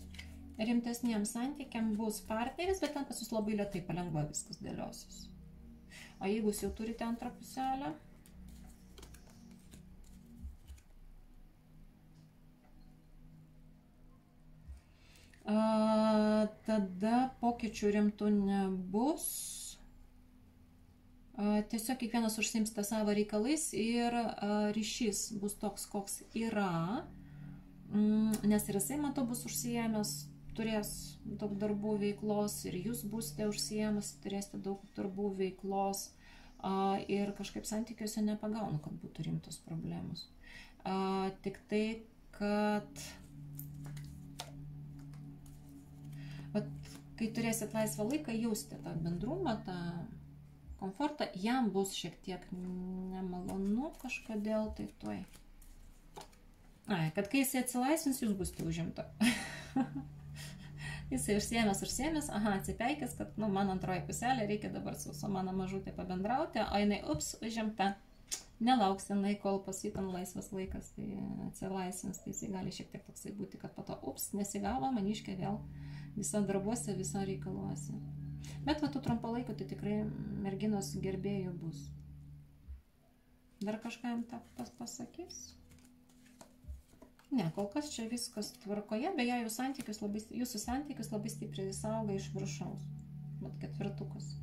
rimtesniems santykiam bus partneris, bet ten pas jūs labai lėtai palengva viskas dėliosis. O jeigu jūs jau turite antrą puselę, tada pokyčių rimtų nebus. Tiesiog kiekvienas užsiimsite savo reikalais ir ryšys bus toks, koks yra, nes ir jisai, matau, bus užsiėmęs, turės daug darbų veiklos ir jūs būsite užsiėmęs, turėsite daug darbų veiklos ir kažkaip santykiuose nepagaunu, kad būtų rimtos problemos. Tik tai, kad kai turėsit laisvą laiką, jausite tą bendrumą, tą komfortą, jam bus šiek tiek nemalonu kažkodėl, tai tuoj. Kad kai jisai atsilaisvins, jūs būsite užimta. Jisai užsiėmęs, atsipeikęs, kad, nu, man antroji puselė, reikia dabar su mano mažutė pabendrauti, o jinai, užimta. Nelauks jinai, kol pas jį ten laisvas laikas, tai atsilaisvins, tai jisai gali šiek tiek toksai būti, kad po to, nesigavo, maniškė vėl visą darbuose, visą reikaluose. Bet va, tų trumpalaikų, tai tikrai merginos gerbėjų bus. Dar kažką jam tą pasakys? Ne, kol kas čia viskas tvarkoje, beje, jūsų santykius labai stipriai sauga iš viršaus. Mat, ketvirtukas.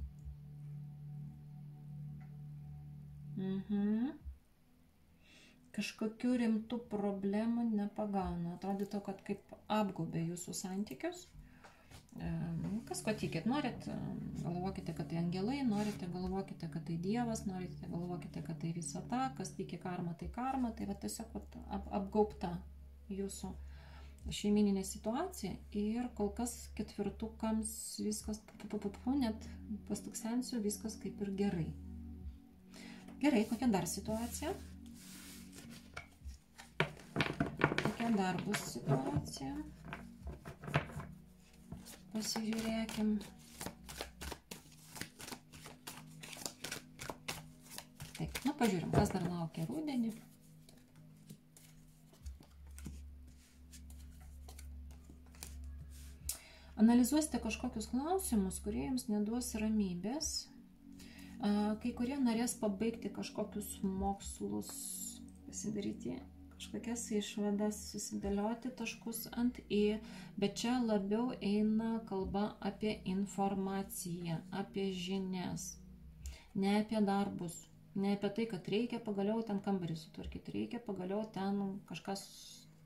Kažkokių rimtų problemų nepagauna. Atrodytų, kad kaip apgaubė jūsų santykius. Kas ko tikit, norit, galvokite, kad tai angelai, norite, galvokite, kad tai Dievas, norite, galvokite, kad tai visata, kas tiki karma, tai va tiesiog apgaubta jūsų šeimininė situacija ir kol kas ketvirtukams viskas, net pastuksensiu, viskas kaip ir gerai. Gerai, kokia dar situacija? Kokia dar bus situacija? Pasižiūrėkim. Taip, nu pažiūrim, kas dar laukia rudenį. Analizuosite kažkokius klausimus, kurie jums neduos ramybės. Kai kurie norės pabaigti kažkokius mokslus, pasidaryti kažkokias išvadas, susidėlioti taškus ant I, bet čia labiau eina kalba apie informaciją, apie žinias, ne apie darbus, ne apie tai, kad reikia pagaliau ten kambarį sutvarkyti, reikia pagaliau ten kažkas,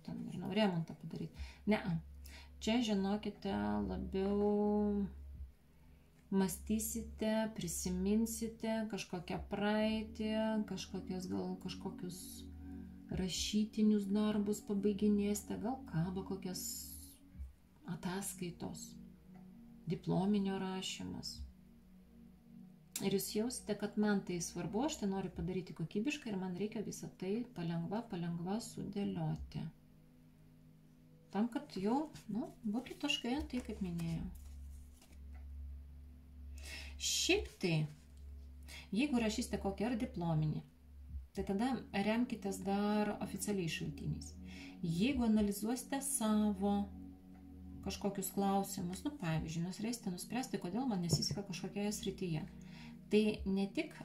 ten, nežinau, remontą padaryti. Ne, čia, žinokite, labiau mąstysite, prisiminsite kažkokią praeitį, kažkokius rašytinius darbus pabaiginėsite, gal kaba kokias ataskaitos, diplominio rašymas. Ir jūs jausite, kad man tai svarbu, aš tai noriu padaryti kokybiškai ir man reikia visą tai palengva sudėlioti. Tam, kad jau, būtų taškai ant tai, kaip minėjau. Šiaip tai, jeigu rašysite kokį ar diplominį, tai tada remkitės dar oficialiai šaltiniais. Jeigu analizuosite savo kažkokius klausimus, pavyzdžiui, norėsite nuspręsti, kodėl man nesiseka kažkokioje srityje, tai ne tik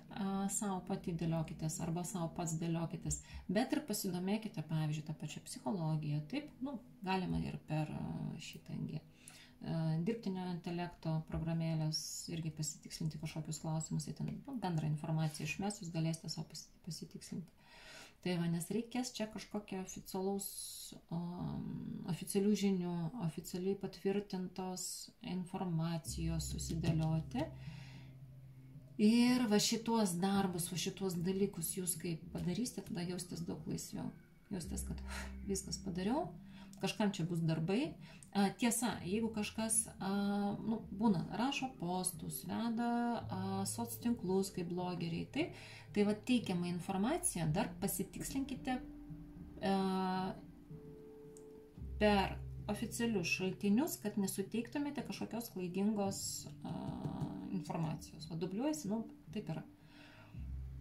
savo pati dėliokitės arba savo pats dėliokitės, bet ir pasidomėkite, pavyzdžiui, tą pačią psichologiją. Taip, galima ir per šitągi dirbtinio intelekto programėlės irgi pasitikslinti kažkokius klausimus, ten bendrą informaciją išmes, jūs galėsite savo pasitikslinti. Tai va, nes reikės čia kažkokią oficialių žinių, oficialiai patvirtintos informacijos susidėlioti. Ir va šituos darbus, va šituos dalykus jūs kaip padarysite, tada jaustės daug laisviau. Jaustės, kad viskas padariau, kažkam čia bus darbai. Tiesa, jeigu kažkas būna, rašo postus, veda soctinklus kaip blogeriai, tai va teikiamą informaciją dar pasitikslinkite per oficialius šaltinius, kad nesuteiktumėte kažkokios klaidingos informacijos. Va dubliuojasi, taip yra.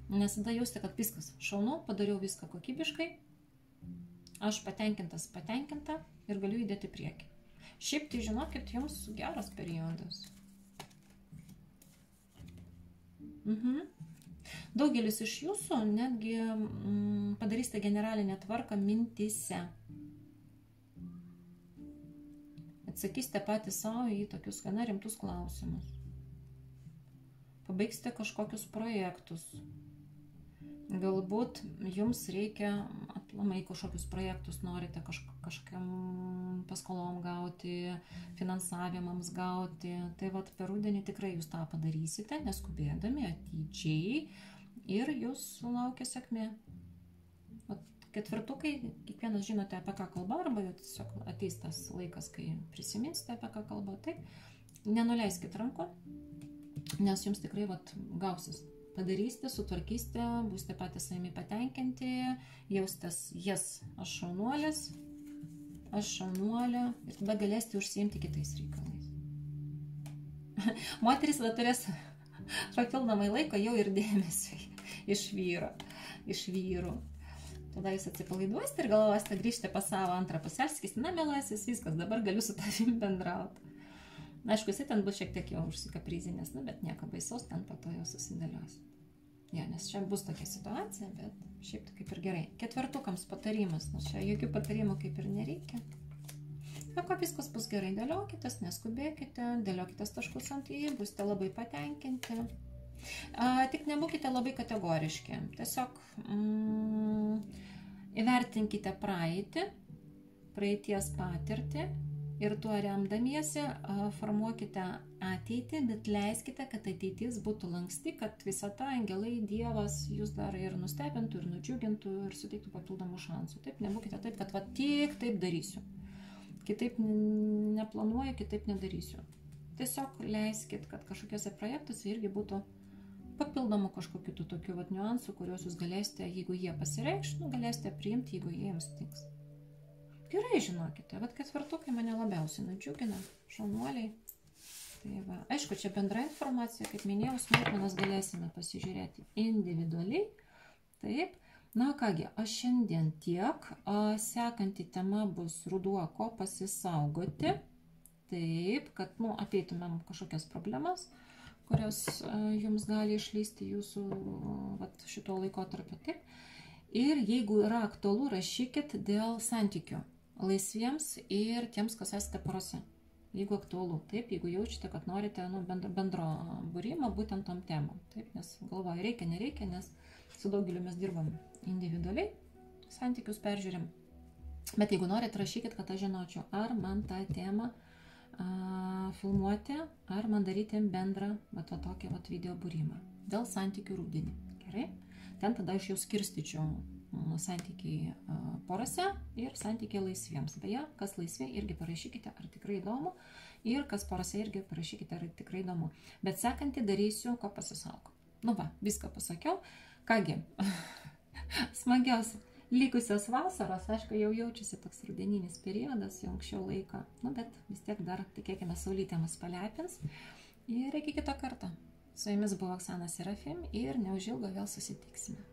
Nes tada jausite, kad viskas šaunu, padariau viską kokybiškai, aš patenkinta ir galiu judėti priekį. Šiaip tai žinokit, jums geras periodas. Daugelis iš jūsų netgi padarysite generalinę tvarką mintyse. Atsakysite patys savo į tokius gana rimtus klausimus. Pabaigsite kažkokius projektus. Galbūt jums reikia aplamai kažkokius projektus, norite kažkokiam paskolom gauti, finansavimams gauti. Tai vat per rudenį tikrai jūs tą padarysite, neskubėdami, atidžiai ir jūs laukia sėkmė. Ketvirtukai, kiekvienas žinote, apie ką kalba, arba jau tiesiog ateis tas laikas, kai prisiminsite, apie ką kalba. Tai nenuleiskit rankų, nes jums tikrai gausis. Padarysite, sutvarkysite, būsite patys savimi patenkinti, jaustės, aš šaunuolis, aš šaunuolė, ir tada galėsite užsiimti kitais reikalais. Moteris turės papildomai laiko jau ir dėmesio iš vyrų. Tada jūs atsipalaiduosite ir galvosite, grįžti pas savo antrą pusę, sakysite, melasis, viskas, dabar galiu su tavimi bendrauti. Aišku, jisai ten bus šiek tiek jau užsikaprizinės, bet nieko baisaus, ten po to jau susidėlios. Nes čia bus tokia situacija, bet šiaip kaip ir gerai. Ketvirtukams patarimas, nors čia jokių patarimų kaip ir nereikia. Sako, viskas bus gerai, dėliokitės, neskubėkite, dėliokitės taškus ant į, būsite labai patenkinti. Tik nebūkite labai kategoriški, tiesiog įvertinkite praeities patirtį. Ir tuo remdamiesi formuokite ateitį, bet leiskite, kad ateitis būtų lanksti, kad visata, angelai, Dievas jūs dar ir nustebintų, ir nudžiugintų, ir suteiktų papildomų šansų. Taip, nebūkite taip, kad tik taip darysiu. Kitaip neplanuoju, kitaip nedarysiu. Tiesiog leiskit, kad kažkokiuose projektuose irgi būtų papildomų kažkokių tokių niuansų, kuriuos jūs galėsite, jeigu jie pasireikš, galėsite priimti, jeigu jie jums tiks. Gerai, žinokite, ketvirtukai mane labiausiai nudžiugina, šaunuoliai. Tai va, aišku, čia bendra informacija, kaip minėjau, smulkmenas galėsime pasižiūrėti individualiai. Taip, kągi, aš šiandien tiek. Sekanti tema bus ruduo, ko pasisaugoti. taip, kad apeitumėm kažkokias problemas, kurios jums gali išlysti jūsų šito laikotarpio. Taip. Ir jeigu yra aktualu, rašykit dėl santykių laisviems ir tiems, kas esate porose. Jeigu aktualu, taip, jeigu jaučiate, kad norite bendro būrimo būtent tom temom. Taip, nes galvoju, reikia, nereikia, nes su daugeliu mes dirbam individualiai, santykius peržiūrim. Bet jeigu norit, rašykit, kad aš žinočiau, ar man tą temą filmuoti, ar man daryti bendrą tokį video būrimą. Dėl santykių rudenį. Gerai? Ten tada aš jau skirstyčiau santykiai porose ir santykiai laisviems. Beje, kas laisvi, irgi parašykite, ar tikrai įdomu. Ir kas porose, irgi parašykite, ar tikrai įdomu. Bet sekantį darysiu, ko pasisauko. Viską pasakiau. Kągi, smagios likusios vasaros, aišku, jau jaučiasi toks rudeninis periodas, jau anksčiau laiko. Bet vis tiek dar, tikėkime, saulytė mus palepins. Ir iki kito karto. Su jumis buvo Oksana Serafim ir neužilgo vėl susitiksime.